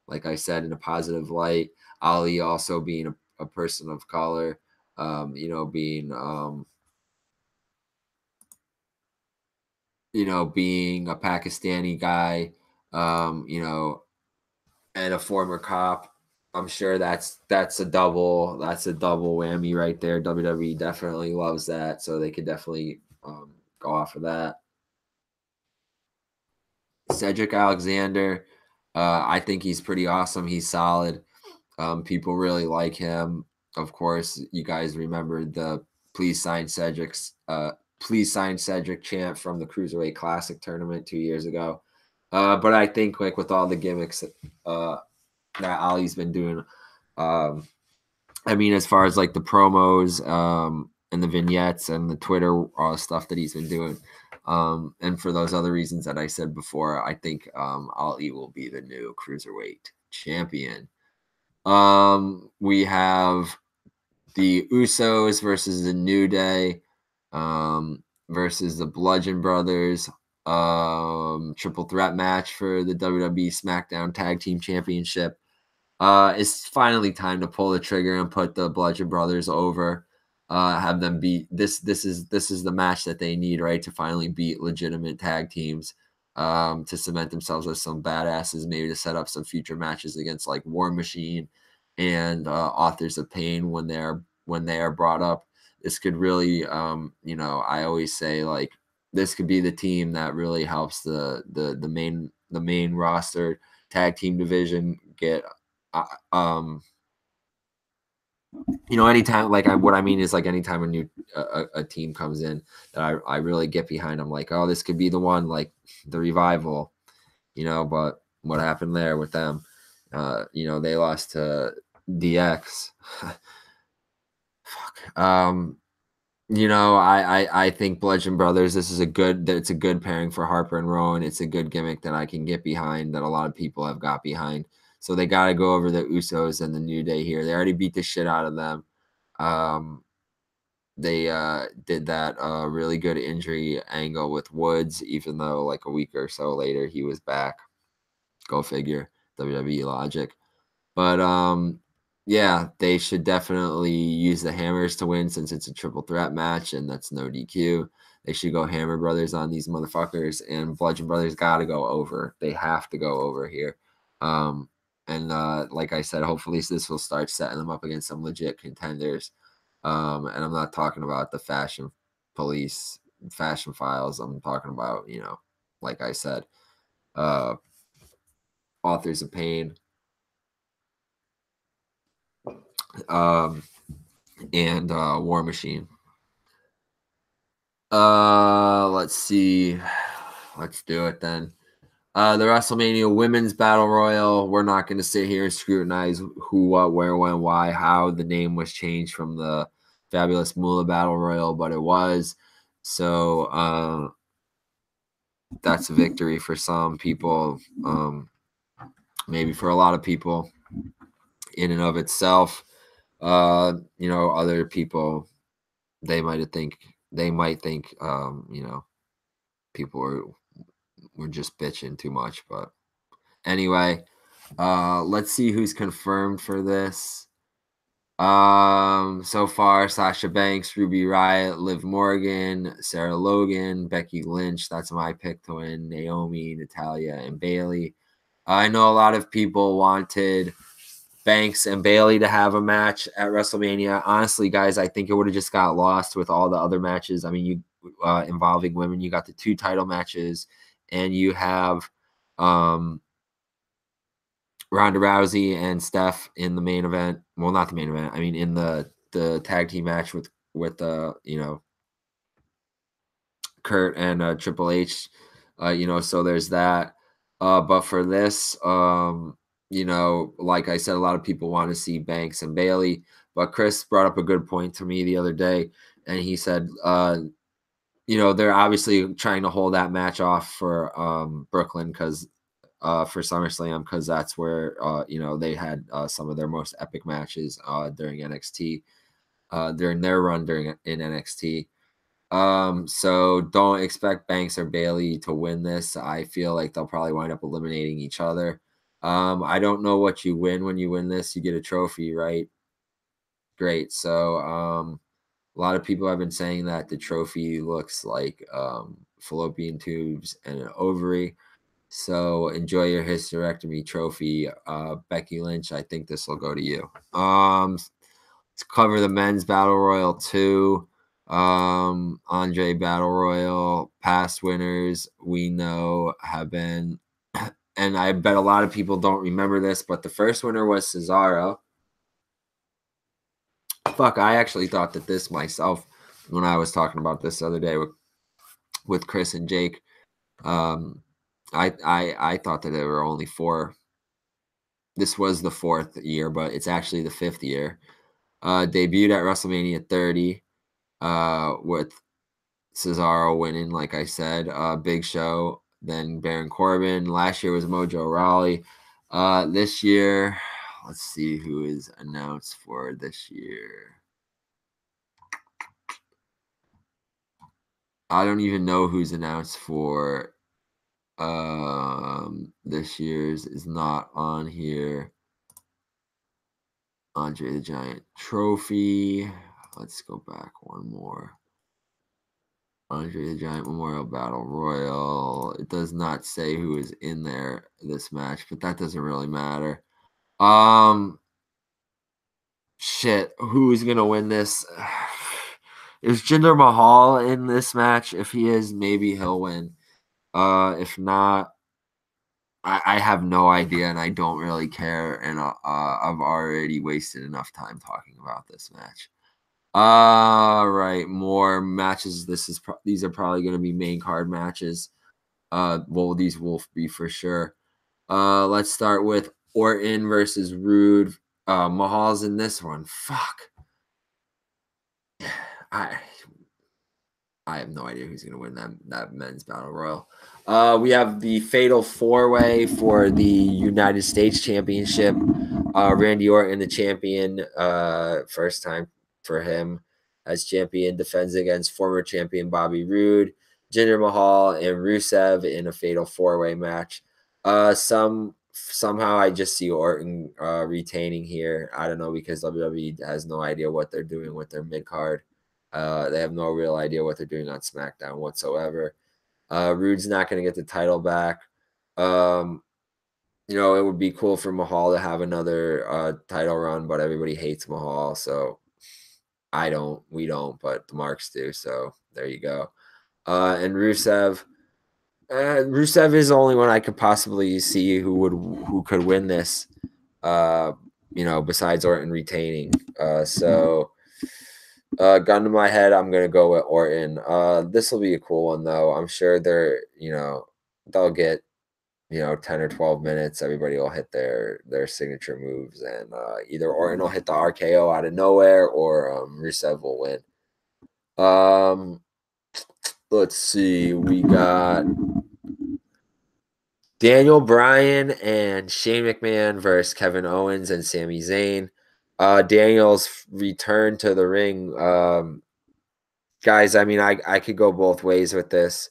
like I said, in a positive light. Ali also being a person of color, being, being a Pakistani guy, and a former cop. I'm sure that's a double whammy right there. WWE definitely loves that, so they could definitely go off of that. Cedric Alexander, I think he's pretty awesome. He's solid. People really like him. Of course, you guys remember the please sign Cedric chant from the Cruiserweight Classic tournament 2 years ago. But I think like with all the gimmicks that Ali's been doing, I mean, as far as like the promos and the vignettes and the Twitter stuff that he's been doing, and for those other reasons that I said before, I think Ali will be the new Cruiserweight champion. We have the Usos versus the New Day versus the Bludgeon Brothers. Triple threat match for the WWE Smackdown Tag Team Championship. It's finally time to pull the trigger and put the Bludgeon Brothers over. Have them beat this. This is the match that they need, right, to finally beat legitimate tag teams. To cement themselves as some badasses, maybe to set up some future matches against like War Machine and Authors of Pain when they are brought up. This could really, I always say like this could be the team that really helps the main roster tag team division get. Anytime what I mean is like anytime a new a team comes in that I really get behind, I'm like, oh, this could be the one, like the Revival, but what happened there with them? They lost to DX. Fuck. I think Bludgeon Brothers, it's a good pairing for Harper and Rowan. It's a good gimmick that I can get behind, that a lot of people have got behind. So they got to go over the Usos and the New Day here. They already beat the shit out of them. They did that really good injury angle with Woods, even though like a week or so later he was back. Go figure. WWE logic. But yeah, they should definitely use the Hammers to win since it's a triple threat match and that's no DQ. They should go Hammer Brothers on these motherfuckers, and Bludgeon Brothers got to go over. They have to go over here. And like I said, hopefully this will start setting them up against some legit contenders. And I'm not talking about the Fashion Police, Fashion Files. I'm talking about, like I said, Authors of Pain. And War Machine. Let's see. Let's do it then. The WrestleMania Women's Battle Royal. We're not going to sit here and scrutinize who, what, where, when, why, how the name was changed from the Fabulous Moolah Battle Royal, but it was. So that's a victory for some people. Maybe for a lot of people in and of itself. Other people, they might think, people were just bitching too much. But anyway, let's see who's confirmed for this. So far, Sasha Banks, Ruby Riott, Liv Morgan, Sarah Logan, Becky Lynch. That's my pick to win. Naomi, Natalya, and Bayley. I know a lot of people wanted Banks and Bayley to have a match at WrestleMania. Honestly, guys, I think it would have just got lost with all the other matches. I mean, you involving women, you got the 2 title matches, and you have Ronda Rousey and Steph in the main event. Well, not the main event. I mean, in the tag team match with Kurt and Triple H. So there's that. But for this, like I said, a lot of people want to see Banks and Bayley, but Chris brought up a good point to me the other day, and he said, they're obviously trying to hold that match off for Brooklyn for SummerSlam, because that's where they had some of their most epic matches during NXT, during their run in NXT. So don't expect Banks or Bailey to win this. I feel like they'll probably wind up eliminating each other. I don't know what you win when you win this. You get a trophy, right? Great. So a lot of people have been saying that the trophy looks like fallopian tubes and an ovary. So enjoy your hysterectomy trophy, Becky Lynch. I think this will go to you. To cover the men's battle royal 2, Andre Battle Royal past winners we know have been, and I bet a lot of people don't remember this, but the first winner was Cesaro. Fuck, I actually thought that this myself when I was talking about this the other day with Chris and Jake. I thought that there were only 4. This was the 4th year, but it's actually the 5th year. Debuted at WrestleMania 30 with Cesaro winning, like I said. Big Show, then Baron Corbin. Last year was Mojo Rawley. This year, let's see who is announced for this year. I don't even know who's announced for this year's is not on here. Andre the Giant Trophy. Let's go back one more. Andre the Giant Memorial Battle Royal. It does not say who is in there this match, but that doesn't really matter. Shit, who is gonna win this? Is Jinder Mahal in this match? If he is, maybe he'll win. If not, I have no idea, and I don't really care. And I've already wasted enough time talking about this match. All right, more matches. These are probably going to be main card matches. Well, these will be for sure. Let's start with Orton versus Rude. Mahal's in this one. Fuck. I have no idea who's going to win that men's battle royal. We have the fatal 4-way for the United States Championship. Randy Orton, the champion, first time for him as champion, defends against former champion Bobby Roode, Jinder Mahal, and Rusev in a fatal 4-way match. Somehow I just see Orton retaining here. I don't know, because WWE has no idea what they're doing with their mid card. They have no real idea what they're doing on SmackDown whatsoever. Rude's not going to get the title back. It would be cool for Mahal to have another title run, but everybody hates Mahal, so we don't, but the Marks do, so there you go. And Rusev is the only one I could possibly see who could win this, besides Orton retaining. Gun to my head, I'm gonna go with Orton. This will be a cool one though. I'm sure they'll get 10 or 12 minutes. Everybody will hit their signature moves, and either Orton will hit the RKO out of nowhere, or Rusev will win. Let's see. We got Daniel Bryan and Shane McMahon versus Kevin Owens and Sami Zayn. Daniel's return to the ring. Guys, I mean, I could go both ways with this.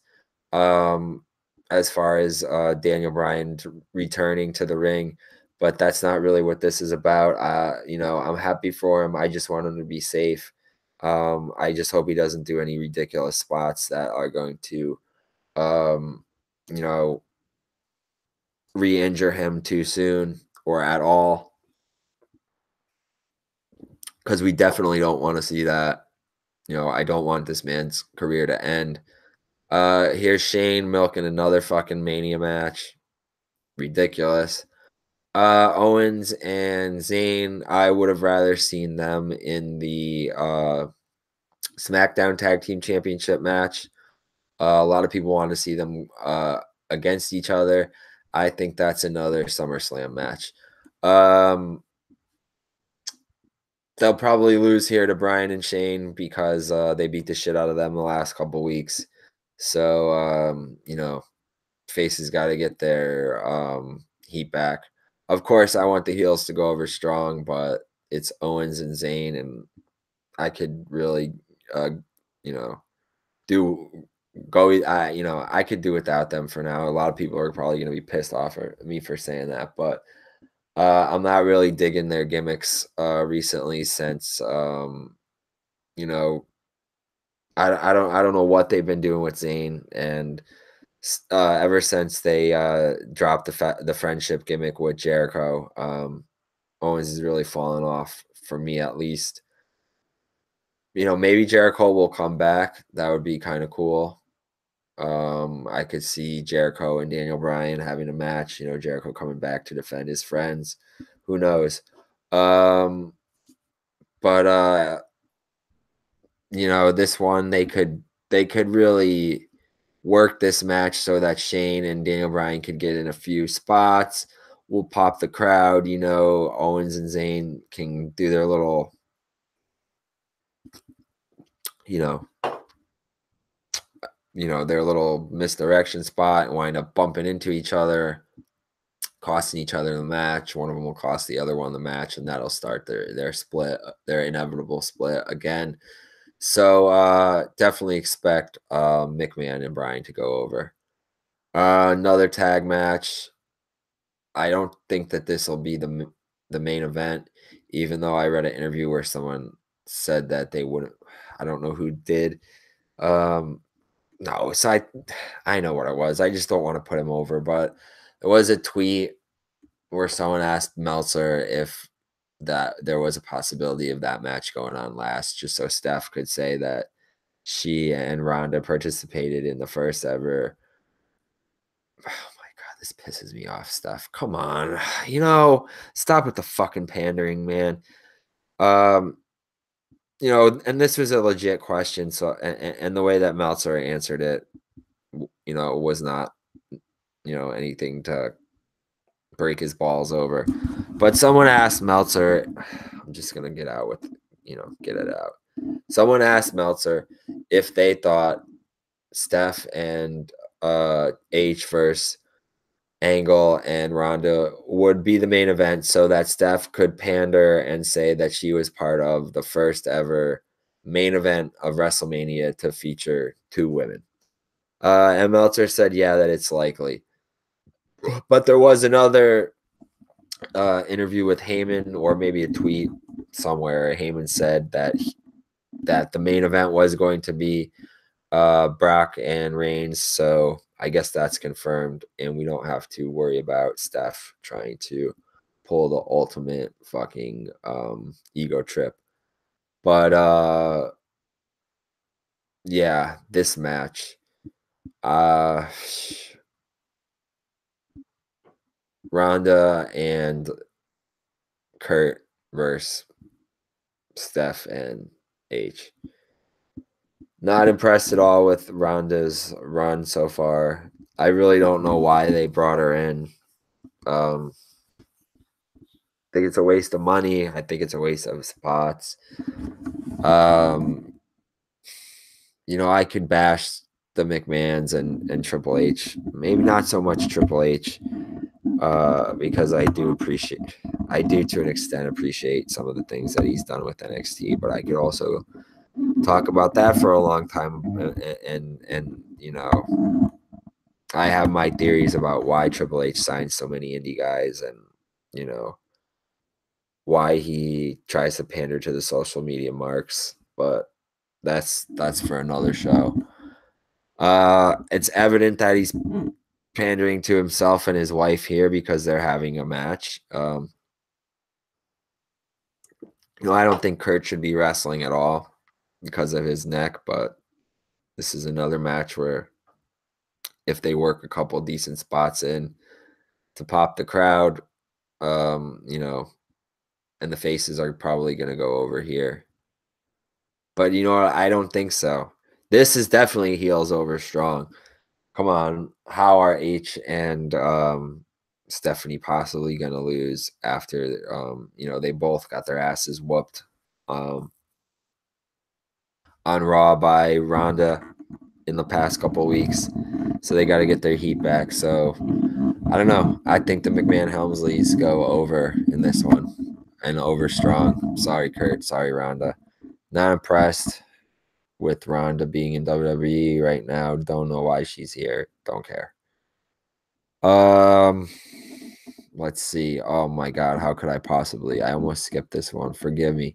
As far as Daniel Bryan returning to the ring, but that's not really what this is about. I'm happy for him. I just want him to be safe. I just hope he doesn't do any ridiculous spots that are going to, re-injure him too soon or at all, because we definitely don't want to see that. I don't want this man's career to end. Here's Shane milking another fucking Mania match. Ridiculous. Owens and Zayn, I would have rather seen them in the Smackdown Tag Team Championship match. A lot of people want to see them against each other. I think that's another SummerSlam match. They'll probably lose here to Bryan and Shane because they beat the shit out of them the last couple weeks. So, faces got to get their heat back. Of course, I want the heels to go over strong, but it's Owens and Zayn, and I could really, I could do without them for now. A lot of people are probably going to be pissed off at me for saying that, but I'm not really digging their gimmicks recently since you know, I don't know what they've been doing with Zayn, and ever since they dropped the friendship gimmick with Jericho, Owens has really fallen off for me, at least. Maybe Jericho will come back. That would be kind of cool. I could see Jericho and Daniel Bryan having a match. Jericho coming back to defend his friends. Who knows? But this one they could really work this match so that Shane and Daniel Bryan could get in a few spots. We'll pop the crowd. Owens and Zayn can do their little, their little misdirection spot and wind up bumping into each other, costing each other the match. One of them will cost the other one the match, and that'll start their split, their inevitable split again. So definitely expect McMahon and Bryan to go over. Another tag match. I don't think that this will be the main event, even though I read an interview where someone said that they wouldn't. I don't know who did. No, so I know what it was. I just don't want to put him over, but it was a tweet where someone asked Meltzer if that there was a possibility of that match going on last, just so Steph could say that she and Ronda participated in the first ever. Oh my God, this pisses me off, Steph. Come on. Stop with the fucking pandering, man. And this was a legit question. So, and the way that Meltzer answered it, was not, anything to break his balls over. But someone asked Meltzer, I'm just going to get it out. Someone asked Meltzer if they thought Steph and H versus Angle and Ronda would be the main event so that Steph could pander and say that she was part of the first ever main event of WrestleMania to feature two women. And Meltzer said, yeah, that it's likely. But there was another interview with Heyman, or maybe a tweet somewhere. Heyman said that the main event was going to be Brock and Reigns, so I guess that's confirmed, and we don't have to worry about Steph trying to pull the ultimate fucking ego trip. But yeah, this match, Ronda and Kurt versus Steph and H. Not impressed at all with Ronda's run so far. I really don't know why they brought her in. I think it's a waste of money. I think it's a waste of spots. I could bash the McMahons and Triple H. Maybe not so much Triple H, because I do to an extent appreciate some of the things that he's done with NXT, but I could also talk about that for a long time, and I have my theories about why Triple H signs so many indie guys, and why he tries to pander to the social media marks, but that's for another show. It's evident that he's pandering to himself and his wife here because they're having a match. I don't think Kurt should be wrestling at all because of his neck, but this is another match where if they work a couple decent spots in to pop the crowd, and the faces are probably going to go over here. But I don't think so. This is definitely heels over strong. Come on, how are H and Stephanie possibly going to lose after they both got their asses whooped on Raw by Ronda in the past couple weeks, so they got to get their heat back. So I don't know. I think the McMahon Helmsleys go over in this one, and over strong. Sorry, Kurt. Sorry, Ronda. Not impressed. with Ronda being in WWE right now. Don't know why she's here. Don't care. Let's see. Oh my God, how could I possibly? I almost skipped this one. Forgive me.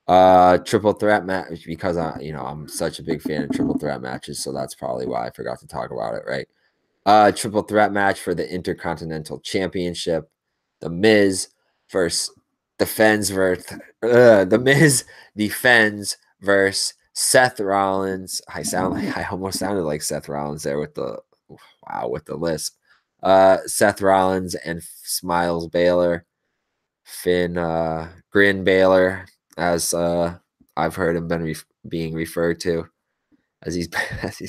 Triple threat match, because I'm such a big fan of triple threat matches, so that's probably why I forgot to talk about it, right? Triple threat match for the Intercontinental Championship. The Miz defends versus Seth Rollins. I almost sounded like Seth Rollins there with the lisp. Seth Rollins and Smiles Baylor, Grin Baylor, as I've heard him being referred to, as he's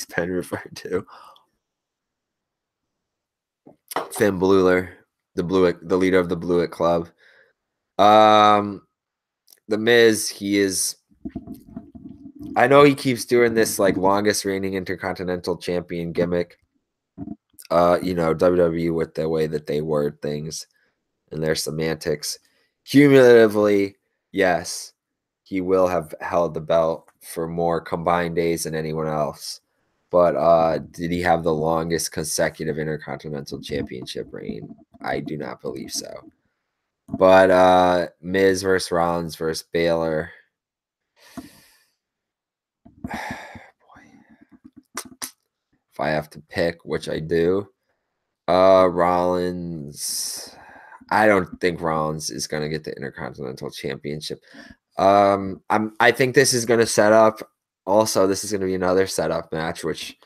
been referred to. Finn Balor, the leader of the Blewett Club. The Miz, I know he keeps doing this like longest reigning Intercontinental Champion gimmick. WWE with the way that they word things and their semantics. Cumulatively, yes, he will have held the belt for more combined days than anyone else. But did he have the longest consecutive Intercontinental Championship reign? I do not believe so. But Miz versus Rollins versus Baylor. If I have to pick, which I do, Rollins. I don't think Rollins is going to get the Intercontinental Championship. I think this is going to set up. Also, this is going to be another setup match, which,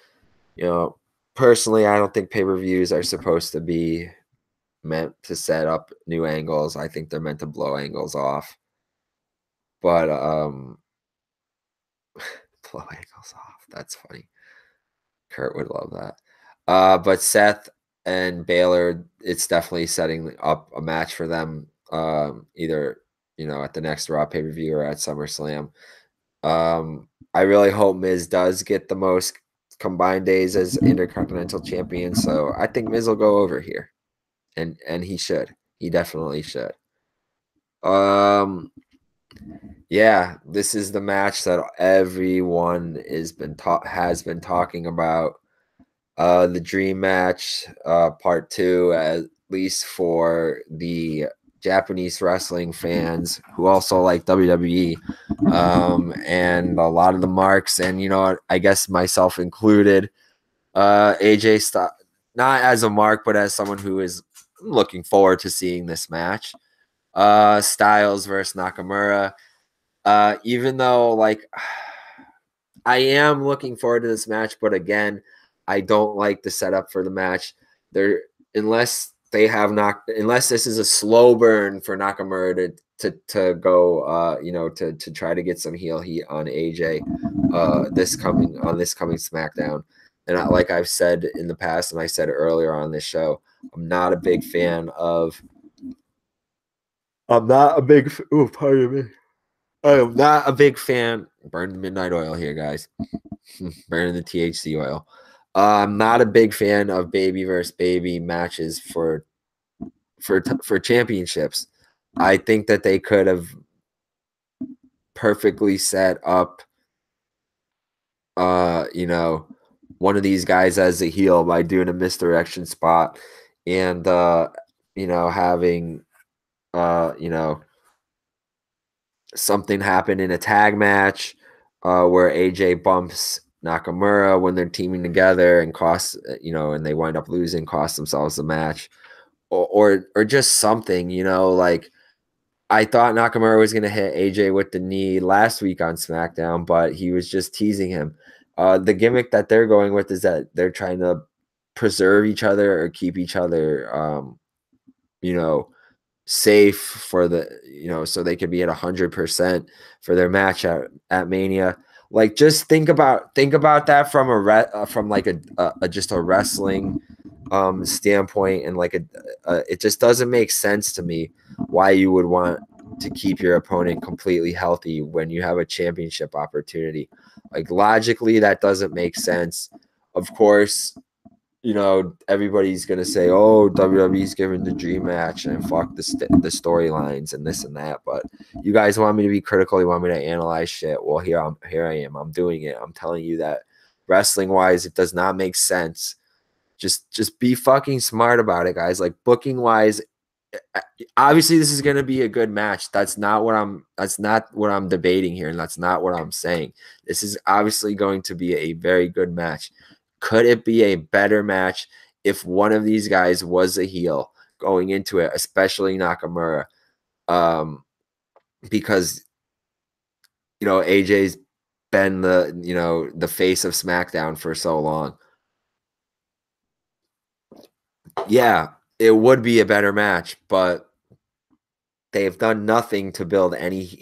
personally, I don't think pay-per-views are supposed to be meant to set up new angles. I think they're meant to blow angles off. But blow angles off. That's funny. Kurt would love that. But Seth and Baylor, it's definitely setting up a match for them, either at the next Raw pay-per-view or at SummerSlam. I really hope Miz does get the most combined days as Intercontinental Champion, so I think Miz will go over here, and he should. He definitely should. Yeah, this is the match that everyone has been talking about. The Dream Match, Part 2, at least for the Japanese wrestling fans who also like WWE, and a lot of the marks, and I guess myself included. AJ not as a mark, but as someone who is looking forward to seeing this match. Styles versus Nakamura. Even though I am looking forward to this match, but again, I don't like the setup for the match. Unless this is a slow burn for Nakamura to go, to try to get some heel heat on AJ, this coming SmackDown. And like I've said in the past, and I said earlier on this show, I'm not a big fan of. Pardon me. I am not a big fan. Burn the midnight oil here, guys. Burning the THC oil. I'm not a big fan of baby versus baby matches for championships. I think that they could have perfectly set up, one of these guys as a heel by doing a misdirection spot and, having, something happen in a tag match, where AJ bumps Nakamura when they're teaming together and and they wind up losing, cost themselves the match, or just something, I thought Nakamura was going to hit AJ with the knee last week on SmackDown, but he was just teasing him. The gimmick that they're going with is that they're trying to preserve each other or keep each other, safe for so they could be at 100% for their match at Mania. Just think about that from just a wrestling standpoint, and it just doesn't make sense to me why you would want to keep your opponent completely healthy when you have a championship opportunity. Logically, that doesn't make sense. Of course, everybody's going to say, oh, WWE's giving the dream match and fuck the storylines and this and that. But you guys want me to be critical. You want me to analyze shit. Well, here I am. I'm doing it. I'm telling you that wrestling wise, it does not make sense. Just be fucking smart about it, guys. Like booking wise, obviously this is going to be a good match. That's not what I'm debating here. And that's not what I'm saying. This is obviously going to be a very good match. Could it be a better match if one of these guys was a heel going into it, especially Nakamura? Because, AJ's been the face of SmackDown for so long. Yeah, it would be a better match, but they have done nothing to build any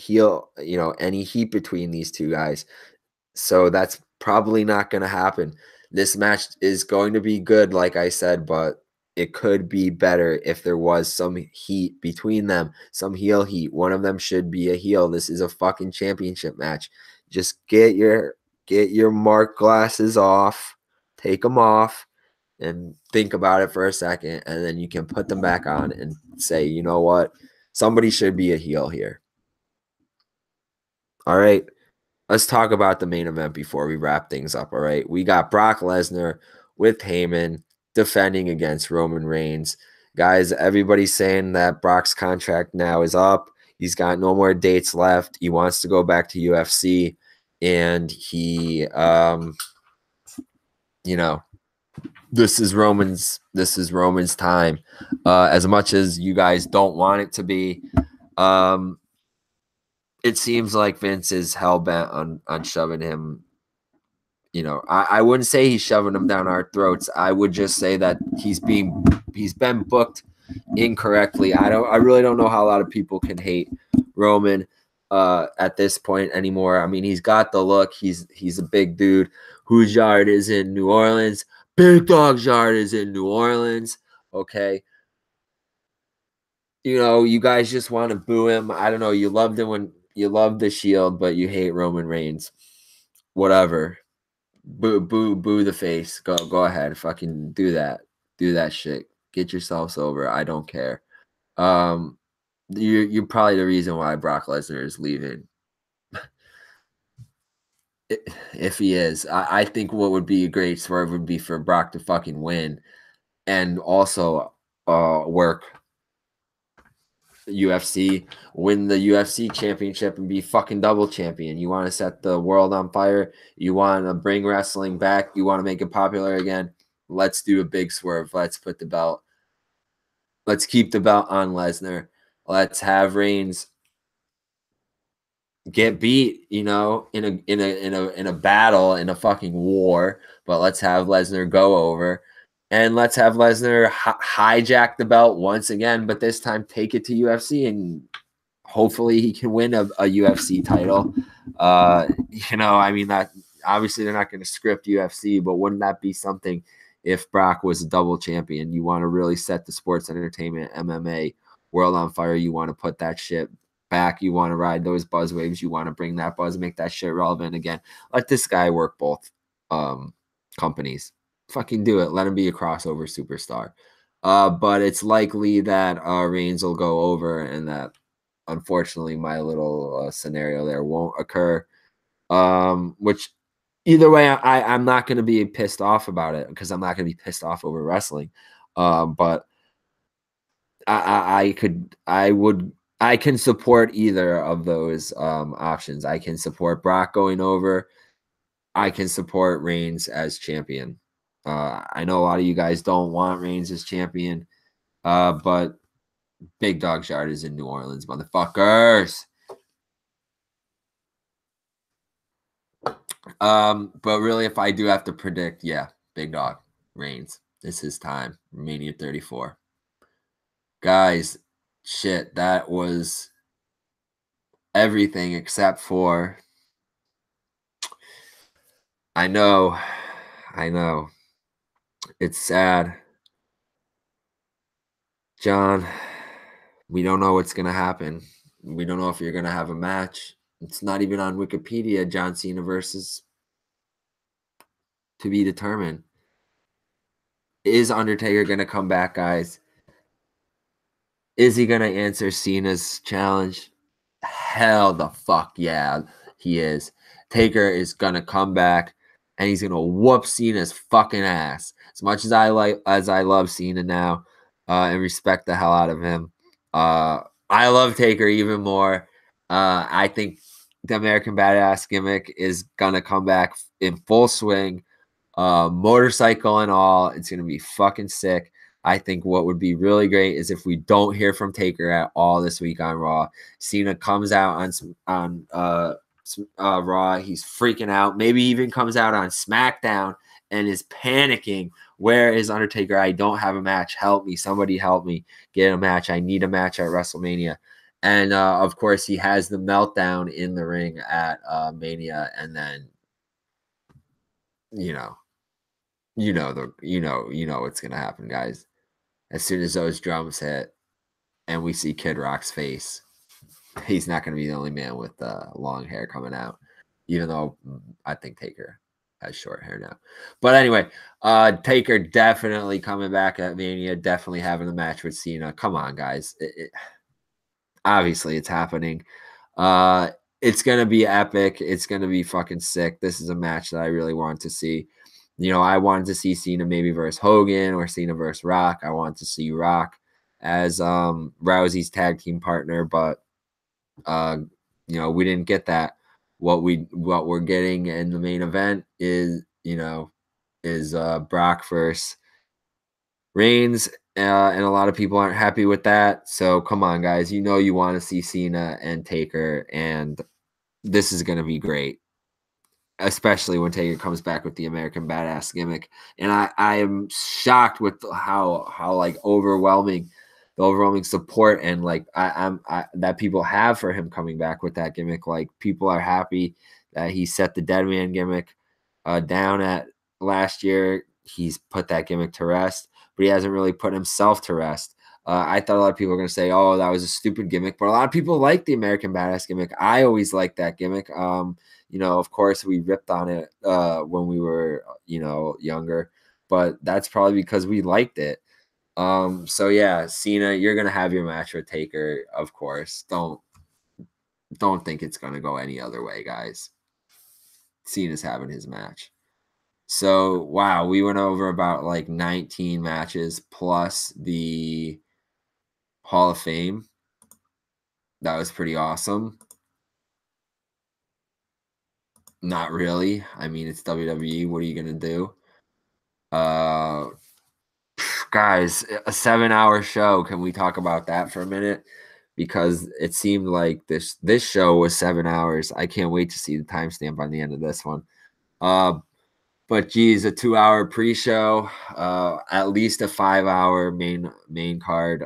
any heat between these two guys. So that's probably not going to happen. This match is going to be good, like I said, but it could be better if there was some heat between them, some heel heat. One of them should be a heel. This is a fucking championship match. Just get your Mark glasses off, take them off, and think about it for a second, and then you can put them back on and say, you know what? Somebody should be a heel here. All right. Let's talk about the main event before we wrap things up. All right. We got Brock Lesnar with Heyman defending against Roman Reigns. Guys, everybody's saying that Brock's contract now is up. He's got no more dates left. He wants to go back to UFC. And he, this is Roman's time. As much as you guys don't want it to be, it seems like Vince is hell-bent on shoving him. I wouldn't say he's shoving him down our throats. I would just say that he's been booked incorrectly. I really don't know how a lot of people can hate Roman at this point anymore. I mean, he's got the look. He's a big dude. Whose yard is in New Orleans? Big Dog's yard is in New Orleans. Okay. You guys just want to boo him. I don't know. You loved him when you loved the Shield, but you hate Roman Reigns. Whatever. Boo the face. Go ahead. Fucking do that. Do that shit. Get yourselves over. I don't care. You're probably the reason why Brock Lesnar is leaving. If he is. I think what would be a great swerve would be for Brock to fucking win and also work UFC, win the UFC championship and be fucking double champion. You want to set the world on fire. You want to bring wrestling back. You want to make it popular again. Let's do a big swerve. Let's put the belt. Let's keep the belt on Lesnar. Let's have Reigns get beat, in a battle, in a fucking war. But let's have Lesnar go over. And let's have Lesnar hijack the belt once again, but this time take it to UFC, and hopefully he can win a UFC title. I mean, that obviously they're not going to script UFC, but wouldn't that be something if Brock was a double champion? You want to really set the sports entertainment, MMA world on fire. You want to put that shit back. You want to ride those buzzwaves. You want to bring that buzz, make that shit relevant again. Let this guy work both companies. Fucking do it. Let him be a crossover superstar. But it's likely that Reigns will go over, and that unfortunately my little scenario there won't occur. Which either way, I'm not going to be pissed off about it, because I'm not going to be pissed off over wrestling. But I can support either of those options. I can support Brock going over. I can support Reigns as champion. I know a lot of you guys don't want Reigns as champion, but Big Dog's yard is in New Orleans, motherfuckers. But really, if I do have to predict, yeah, Big Dog, Reigns. It's his time. Mania 34. Guys, shit, that was everything except for... I know. It's sad. John, we don't know what's going to happen. We don't know if you're going to have a match. It's not even on Wikipedia, John Cena versus to be determined. Is Undertaker going to come back, guys? Is he going to answer Cena's challenge? Hell the fuck yeah, he is. Taker is going to come back and he's going to whoop Cena's fucking ass. As much as I love Cena now and respect the hell out of him, I love Taker even more. I think the American Badass gimmick is going to come back in full swing. Motorcycle and all. It's going to be fucking sick. I think what would be really great is if we don't hear from Taker at all this week on Raw. Cena comes out on Raw. He's freaking out. Maybe even comes out on SmackDown and is panicking. Where is Undertaker? I don't have a match. Help me. Somebody help me get a match. I need a match at WrestleMania. And of course, he has the meltdown in the ring at Mania, and then you know what's gonna happen, guys. As soon as those drums hit and we see Kid Rock's face, he's not gonna be the only man with long hair coming out. Even though I think Taker has short hair now. But anyway, Taker definitely coming back at Mania, definitely having a match with Cena. Come on, guys. Obviously it's happening. It's gonna be epic. It's gonna be fucking sick. This is a match that I really want to see. I wanted to see Cena maybe versus Hogan or Cena versus Rock. I want to see Rock as Rousey's tag team partner, but we didn't get that. What we're getting in the main event is Brock versus Reigns, and a lot of people aren't happy with that. So come on, guys. You want to see Cena and Taker, and this is going to be great, especially when Taker comes back with the American Badass gimmick. And I am shocked with how like overwhelming support and like that people have for him coming back with that gimmick. Like people are happy that he set the Dead Man gimmick down at last year. He's put that gimmick to rest, but he hasn't really put himself to rest. I thought a lot of people were going to say, oh, that was a stupid gimmick, but a lot of people like the American Badass gimmick. I always liked that gimmick. Of course, we ripped on it when we were, younger, but that's probably because we liked it. So yeah, Cena, you're going to have your match with Taker, of course. Don't think it's going to go any other way, guys. Cena's having his match. So, wow, we went over about like 19 matches plus the Hall of Fame. That was pretty awesome. Not really. I mean, it's WWE. What are you going to do? Guys, a 7-hour show. Can we talk about that for a minute? Because it seemed like this show was 7 hours. I can't wait to see the timestamp on the end of this one. But geez, a 2-hour pre-show, at least a 5-hour main card.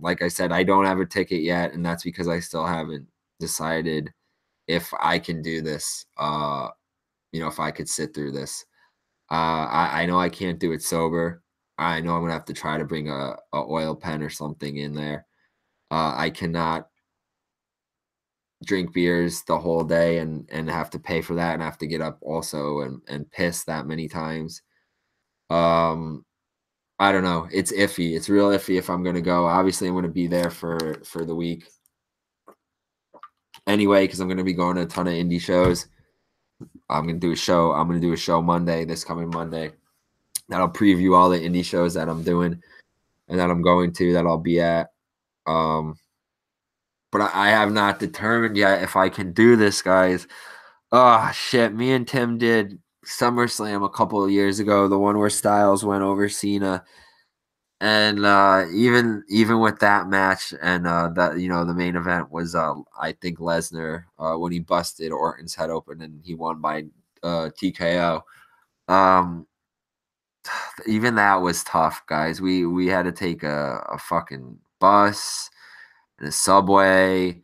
Like I said, I don't have a ticket yet, and that's because I still haven't decided if I can do this. If I could sit through this. I know I can't do it sober. I know I'm gonna have to try to bring a oil pen or something in there. I cannot drink beers the whole day and have to pay for that and have to get up also and piss that many times. I don't know. It's iffy. It's real iffy if I'm gonna go. Obviously, I'm gonna be there for the week anyway because I'm gonna be going to a ton of indie shows. I'm gonna do a show Monday, this coming Monday. That'll preview all the indie shows that I'm doing and that I'm going to that I'll be at. But I have not determined yet if I can do this, guys. Oh shit! Me and Tim did SummerSlam a couple of years ago, the one where Styles went over Cena, and even with that match and that the main event was I think Lesnar when he busted Orton's head open and he won by TKO. Even that was tough, guys. We had to take a fucking bus and a subway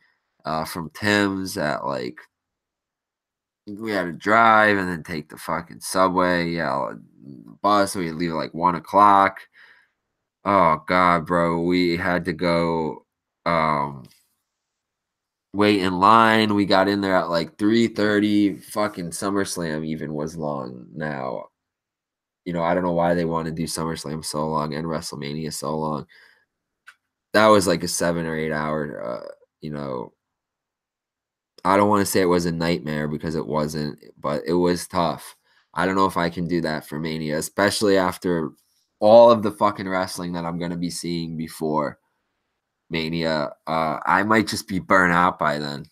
from Tim's at like we had to drive and then take the fucking subway. Yeah, bus. We leave at like 1:00. Oh god, bro, we had to go wait in line. We got in there at like 3:30. Fucking SummerSlam even was long now. I don't know why they want to do SummerSlam so long and WrestleMania so long. That was like a 7 or 8 hour, I don't want to say it was a nightmare because it wasn't, but it was tough. I don't know if I can do that for Mania, especially after all of the fucking wrestling that I'm going to be seeing before Mania. I might just be burnt out by then,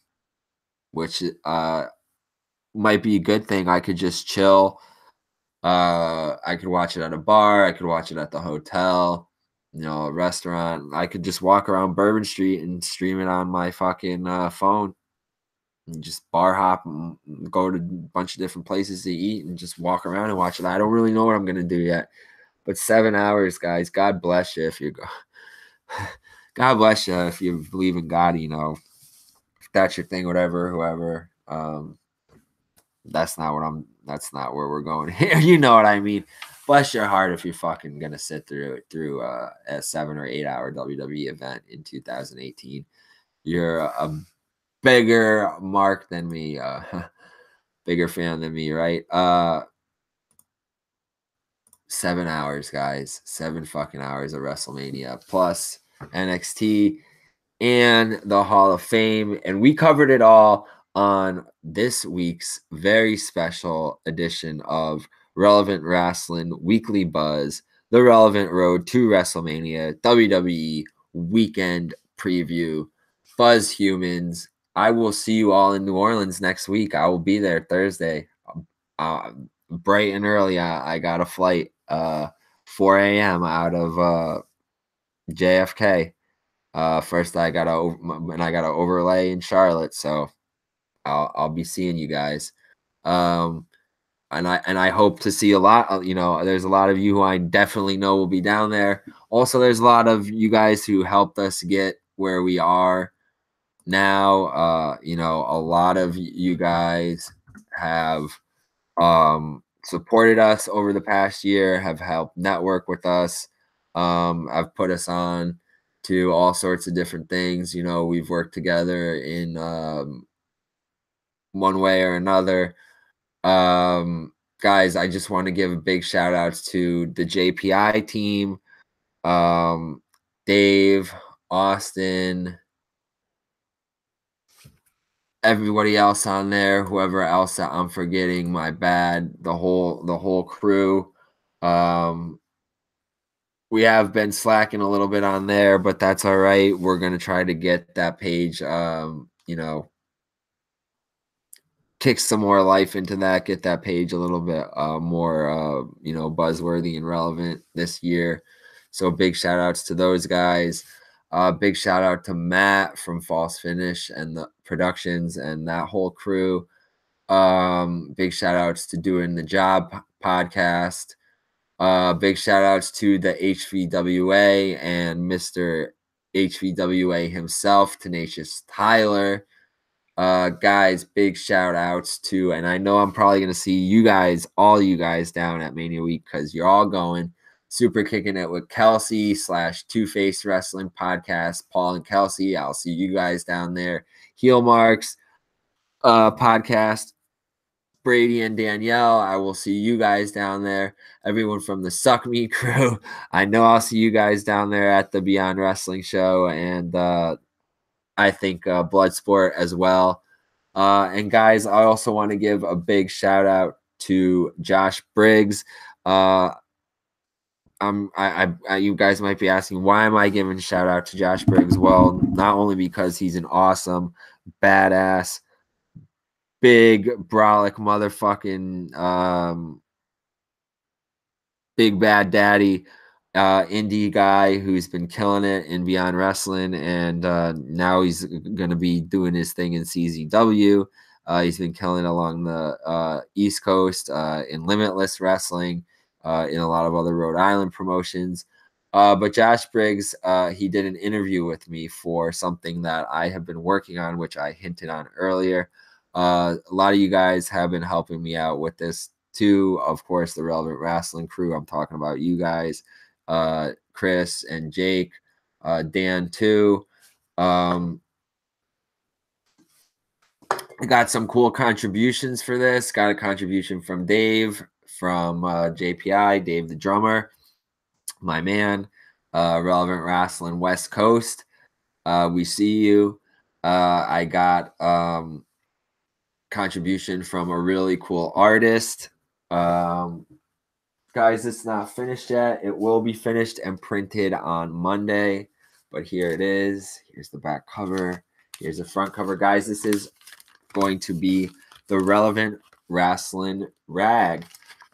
which might be a good thing. I could just chill. I could watch it at a bar. I could watch it at the hotel, a restaurant. I could just walk around Bourbon Street and stream it on my fucking phone. And just bar hop and go to a bunch of different places to eat and just walk around and watch it. I don't really know what I'm gonna do yet, but 7 hours, guys. God bless you if you go. God bless you if you believe in God. If that's your thing, whatever, whoever. That's not where we're going here. You know what I mean? Bless your heart if you're fucking gonna sit through a 7 or 8 hour WWE event in 2018. You're a bigger mark than me, bigger fan than me, right? 7 hours, guys. 7 fucking hours of WrestleMania plus NXT and the Hall of Fame. And we covered it all on this week's very special edition of Relevant Rasslin Weekly Buzz, the Relevant Road to WrestleMania, WWE Weekend Preview, Buzzhumans. I will see you all in New Orleans next week. I will be there Thursday, bright and early. I got a flight, 4 a.m. out of JFK. First I got to overlay in Charlotte, so I'll be seeing you guys. And I hope to see a lot. There's a lot of you who I definitely know will be down there. Also, there's a lot of you guys who helped us get where we are now. A lot of you guys have supported us over the past year, have helped network with us. I've put us on to all sorts of different things. We've worked together in one way or another. Guys, I just want to give big shout outs to the JPI team, Dave, Austin, everybody else on there, whoever else that I'm forgetting, my bad. The whole crew. We have been slacking a little bit on there, but that's all right. We're gonna try to get that page, kick some more life into that, get that page a little bit more, buzzworthy and relevant this year. So big shout outs to those guys. Big shout out to Matt from False Finish and the productions and that whole crew. Big shout outs to Doing the Job podcast. Big shout outs to the HVWA and Mr. HVWA himself, Tenacious Tyler. Guys, big shout outs to, and I know I'm probably going to see you guys, all you guys down at Mania Week because you're all going. Super Kicking It with Kelsey / Two-Face Wrestling Podcast, Paul and Kelsey. I'll see you guys down there. Heel Marks podcast, Brady and Danielle. I will see you guys down there. Everyone from the Suck Me crew. I know I'll see you guys down there at the Beyond Wrestling show. And I think Bloodsport as well. And guys, I also want to give a big shout out to Josh Briggs. You guys might be asking, why am I giving a shout out to Josh Briggs? Well, not only because he's an awesome, badass, big brolic motherfucking big bad daddy indie guy who's been killing it in Beyond Wrestling, and now he's gonna be doing his thing in CZW. He's been killing along the East Coast in Limitless Wrestling, in a lot of other Rhode Island promotions. But Josh Briggs, he did an interview with me for something that I have been working on, which I hinted on earlier. A lot of you guys have been helping me out with this too. Of course, the Relevant Wrestling crew. I'm talking about you guys, Chris and Jake, Dan too. I got some cool contributions for this. Got a contribution from Dave from JPI, Dave the Drummer, my man, Relevant Rasslin West Coast. We see you. I got contribution from a really cool artist. Guys, it's not finished yet. It will be finished and printed on Monday, but here it is. Here's the back cover. Here's the front cover. Guys, this is going to be the Relevant Rasslin Rag.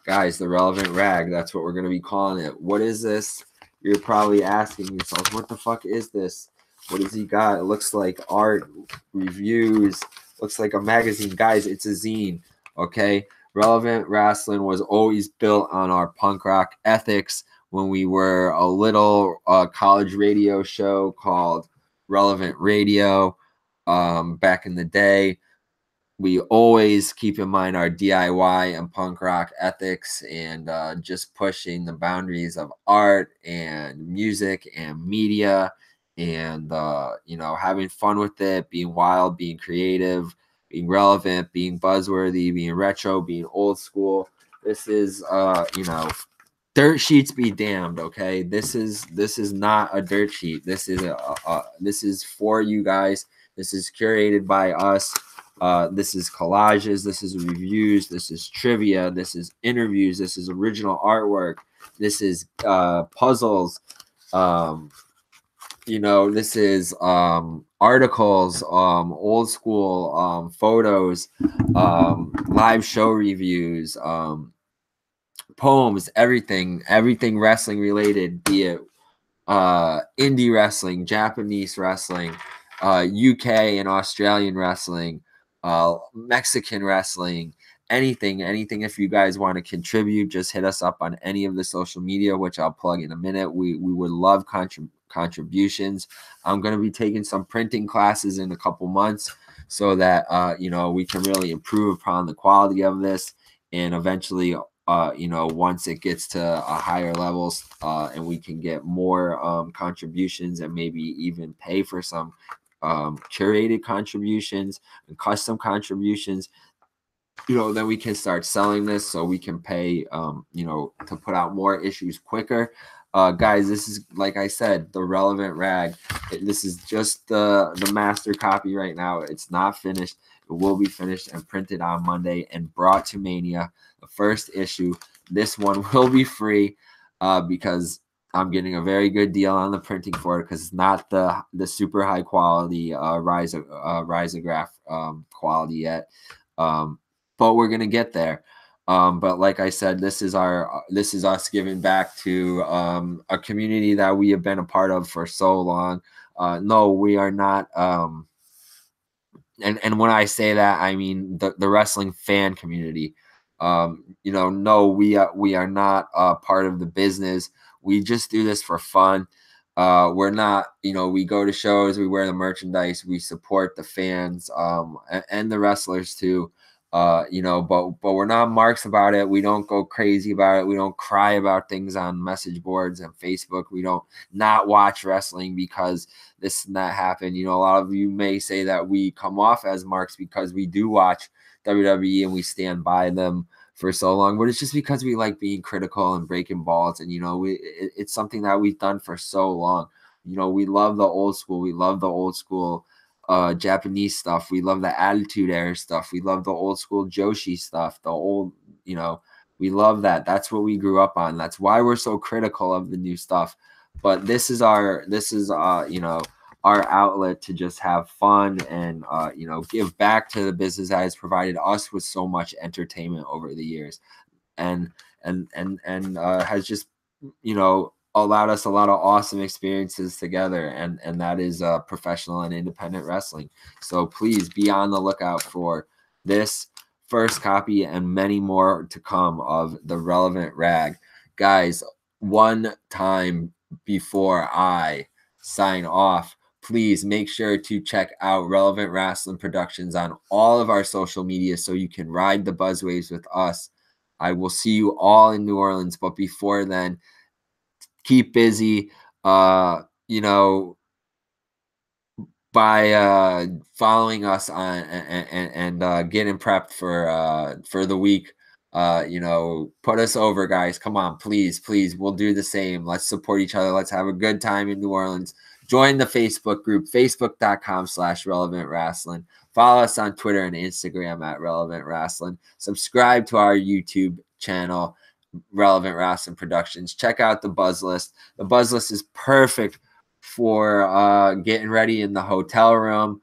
Guys, the Relevant Rag. That's what we're going to be calling it. What is this? You're probably asking yourself, what the fuck is this? What does he got? It looks like art, reviews, looks like a magazine. Guys, it's a zine, okay? Relevant Rasslin was always built on our punk rock ethics when we were a little college radio show called Relevant Radio back in the day. We always keep in mind our DIY and punk rock ethics and just pushing the boundaries of art and music and media and, you know, having fun with it, being wild, being creative, being relevant, being buzzworthy, being retro, being old school. This is, you know, dirt sheets be damned. Okay, this is not a dirt sheet. This is this is for you guys. This is curated by us. This is collages. This is reviews. This is trivia. This is interviews. This is original artwork. This is puzzles. You know, this is articles, old school photos, live show reviews, poems, everything wrestling related, be it indie wrestling, Japanese wrestling, UK and Australian wrestling, Mexican wrestling, anything. If you guys want to contribute, just hit us up on any of the social media, which I'll plug in a minute. We would love contributions. I'm going to be taking some printing classes in a couple months so that you know, we can really improve upon the quality of this, and eventually you know, once it gets to a higher levels and we can get more contributions and maybe even pay for some curated contributions and custom contributions, you know, then we can start selling this so we can pay you know, to put out more issues quicker. Guys, this is, like I said, the Relevant Rag. This is just the master copy right now. It's not finished. It will be finished and printed on Monday and brought to Mania, the first issue. This one will be free because I'm getting a very good deal on the printing for it, because it's not the super high quality risograph quality yet, but we're gonna get there. But like I said, this is us giving back to a community that we have been a part of for so long. No, we are not. And when I say that, I mean the wrestling fan community. You know, no, we are not part of the business. We just do this for fun. We're not, you know, we go to shows, we wear the merchandise, we support the fans and the wrestlers too. You know, but we're not marks about it. We don't go crazy about it. We don't cry about things on message boards and Facebook. We don't not watch wrestling because this and that happened. You know, a lot of you may say that we come off as marks because we do watch WWE and we stand by them for so long, but it's just because we like being critical and breaking balls. And, you know, it's something that we've done for so long. You know, we love the old school. We love the old school Japanese stuff. We love the Attitude Era stuff. We love the old school Joshi stuff. The old, you know, we love that. That's what we grew up on. That's why we're so critical of the new stuff. But this is you know, our outlet to just have fun and you know, give back to the business that has provided us with so much entertainment over the years, and has just, you know, allowed us a lot of awesome experiences together, and that is professional and independent wrestling. So please be on the lookout for this first copy and many more to come of the Relevant Rag. Guys, one time before I sign off, please make sure to check out Relevant Rasslin Productions on all of our social media so you can ride the buzzwaves with us. I will see you all in New Orleans, but before then, keep busy, you know, by following us on and getting prepped for the week. Put us over, guys. Come on, please, please. We'll do the same. Let's support each other. Let's have a good time in New Orleans. Join the Facebook group, facebook.com/relevant wrestling. Follow us on Twitter and Instagram at Relevant Wrestling. Subscribe to our YouTube channel, Relevant Wrestling Productions. Check out the BuzzList. The BuzzList is perfect for getting ready in the hotel room,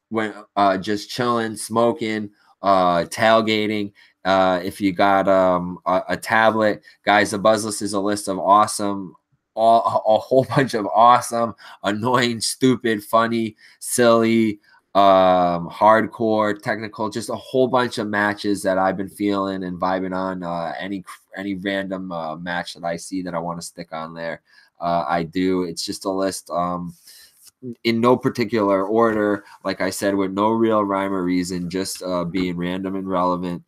when just chilling, smoking, tailgating. If you got a tablet, guys, the BuzzList is a list of awesome, a whole bunch of awesome, annoying, stupid, funny, silly, hardcore, technical, just a whole bunch of matches that I've been feeling and vibing on. Any random match that I see that I want to stick on there, I do. It's just a list. In no particular order, like I said, with no real rhyme or reason, just being random and relevant.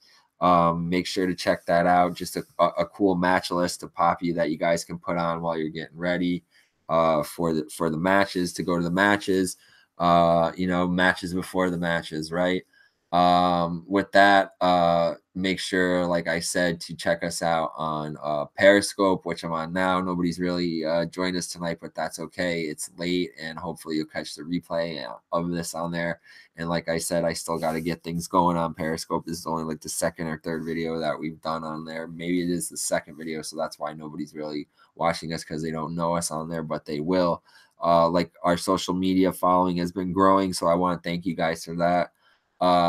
Make sure to check that out. Just a cool match list to pop you that you guys can put on while you're getting ready for the matches, to go to the matches, matches before the matches, right? With that, make sure, like I said, to check us out on Periscope, which I'm on now. Nobody's really joined us tonight, but that's okay. It's late, and hopefully you'll catch the replay of this on there. And like I said, I still got to get things going on Periscope. This is only like the second or third video that we've done on there. Maybe it is the second video, so that's why nobody's really watching us, because they don't know us on there, but they will. Like, our social media following has been growing, so I want to thank you guys for that.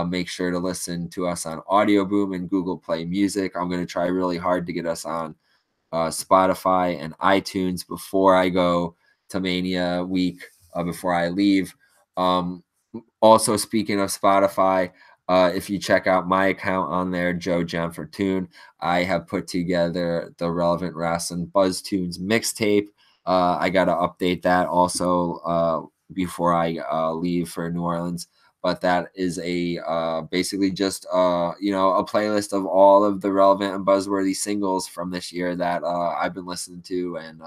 Make sure to listen to us on Audio Boom and Google Play Music. I'm going to try really hard to get us on Spotify and iTunes before I go to Mania week, before I leave. Also, speaking of Spotify, if you check out my account on there, Joe Jam for Tune, I have put together the Relevant Wrestling Buzz Tunes mixtape. I got to update that also before I leave for New Orleans. But that is basically just a playlist of all of the relevant and buzzworthy singles from this year that I've been listening to, and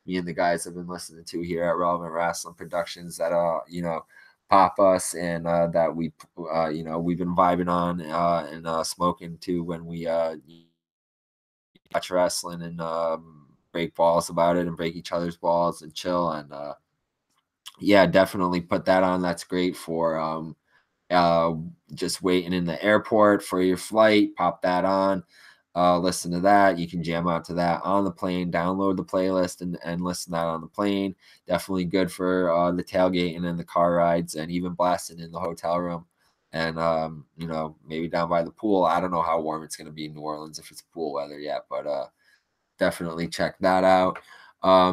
me and the guys have been listening to here at Relevant Wrestling Productions, that pop us, and that we've been vibing on and smoking to when we watch wrestling, and break balls about it and break each other's balls and chill. And yeah, definitely put that on. That's great for just waiting in the airport for your flight. Pop that on, listen to that. You can jam out to that on the plane, download the playlist, and listen to that on the plane. Definitely good for the tailgating and the car rides, and even blasting in the hotel room, and maybe down by the pool. I don't know how warm it's going to be in New Orleans, if it's pool weather yet, but definitely check that out.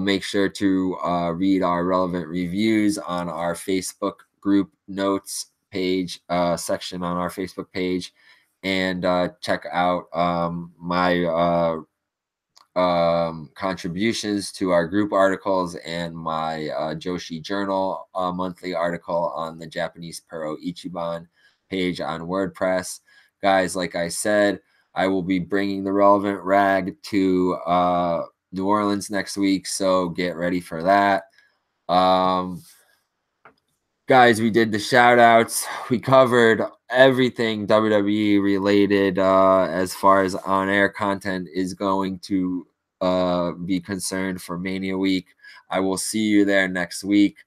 Make sure to read our relevant reviews on our Facebook group notes page, section on our Facebook page, and check out my contributions to our group articles, and my Joshi Journal monthly article on the Japanese Puro Ichiban page on WordPress. Guys, like I said, I will be bringing the relevant rag to New Orleans next week, so get ready for that. Guys, we did the shout outs. We covered everything WWE related as far as on-air content is going to be concerned for Mania week. I will see you there next week.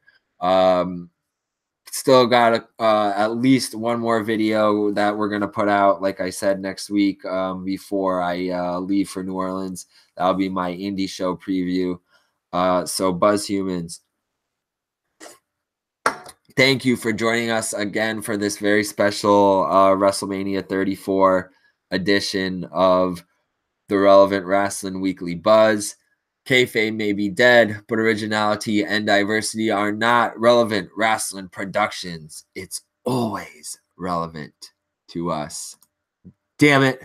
Still got at least one more video that we're going to put out, like I said, next week before I leave for New Orleans. That'll be my indie show preview. So Buzzhumans, thank you for joining us again for this very special WrestleMania 34 edition of the Relevant Wrestling Weekly Buzz. Kayfabe may be dead, but originality and diversity are not. Relevant Wrestling Productions, it's always relevant to us. Damn it.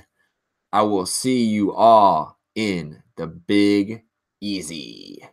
I will see you all in the Big Easy.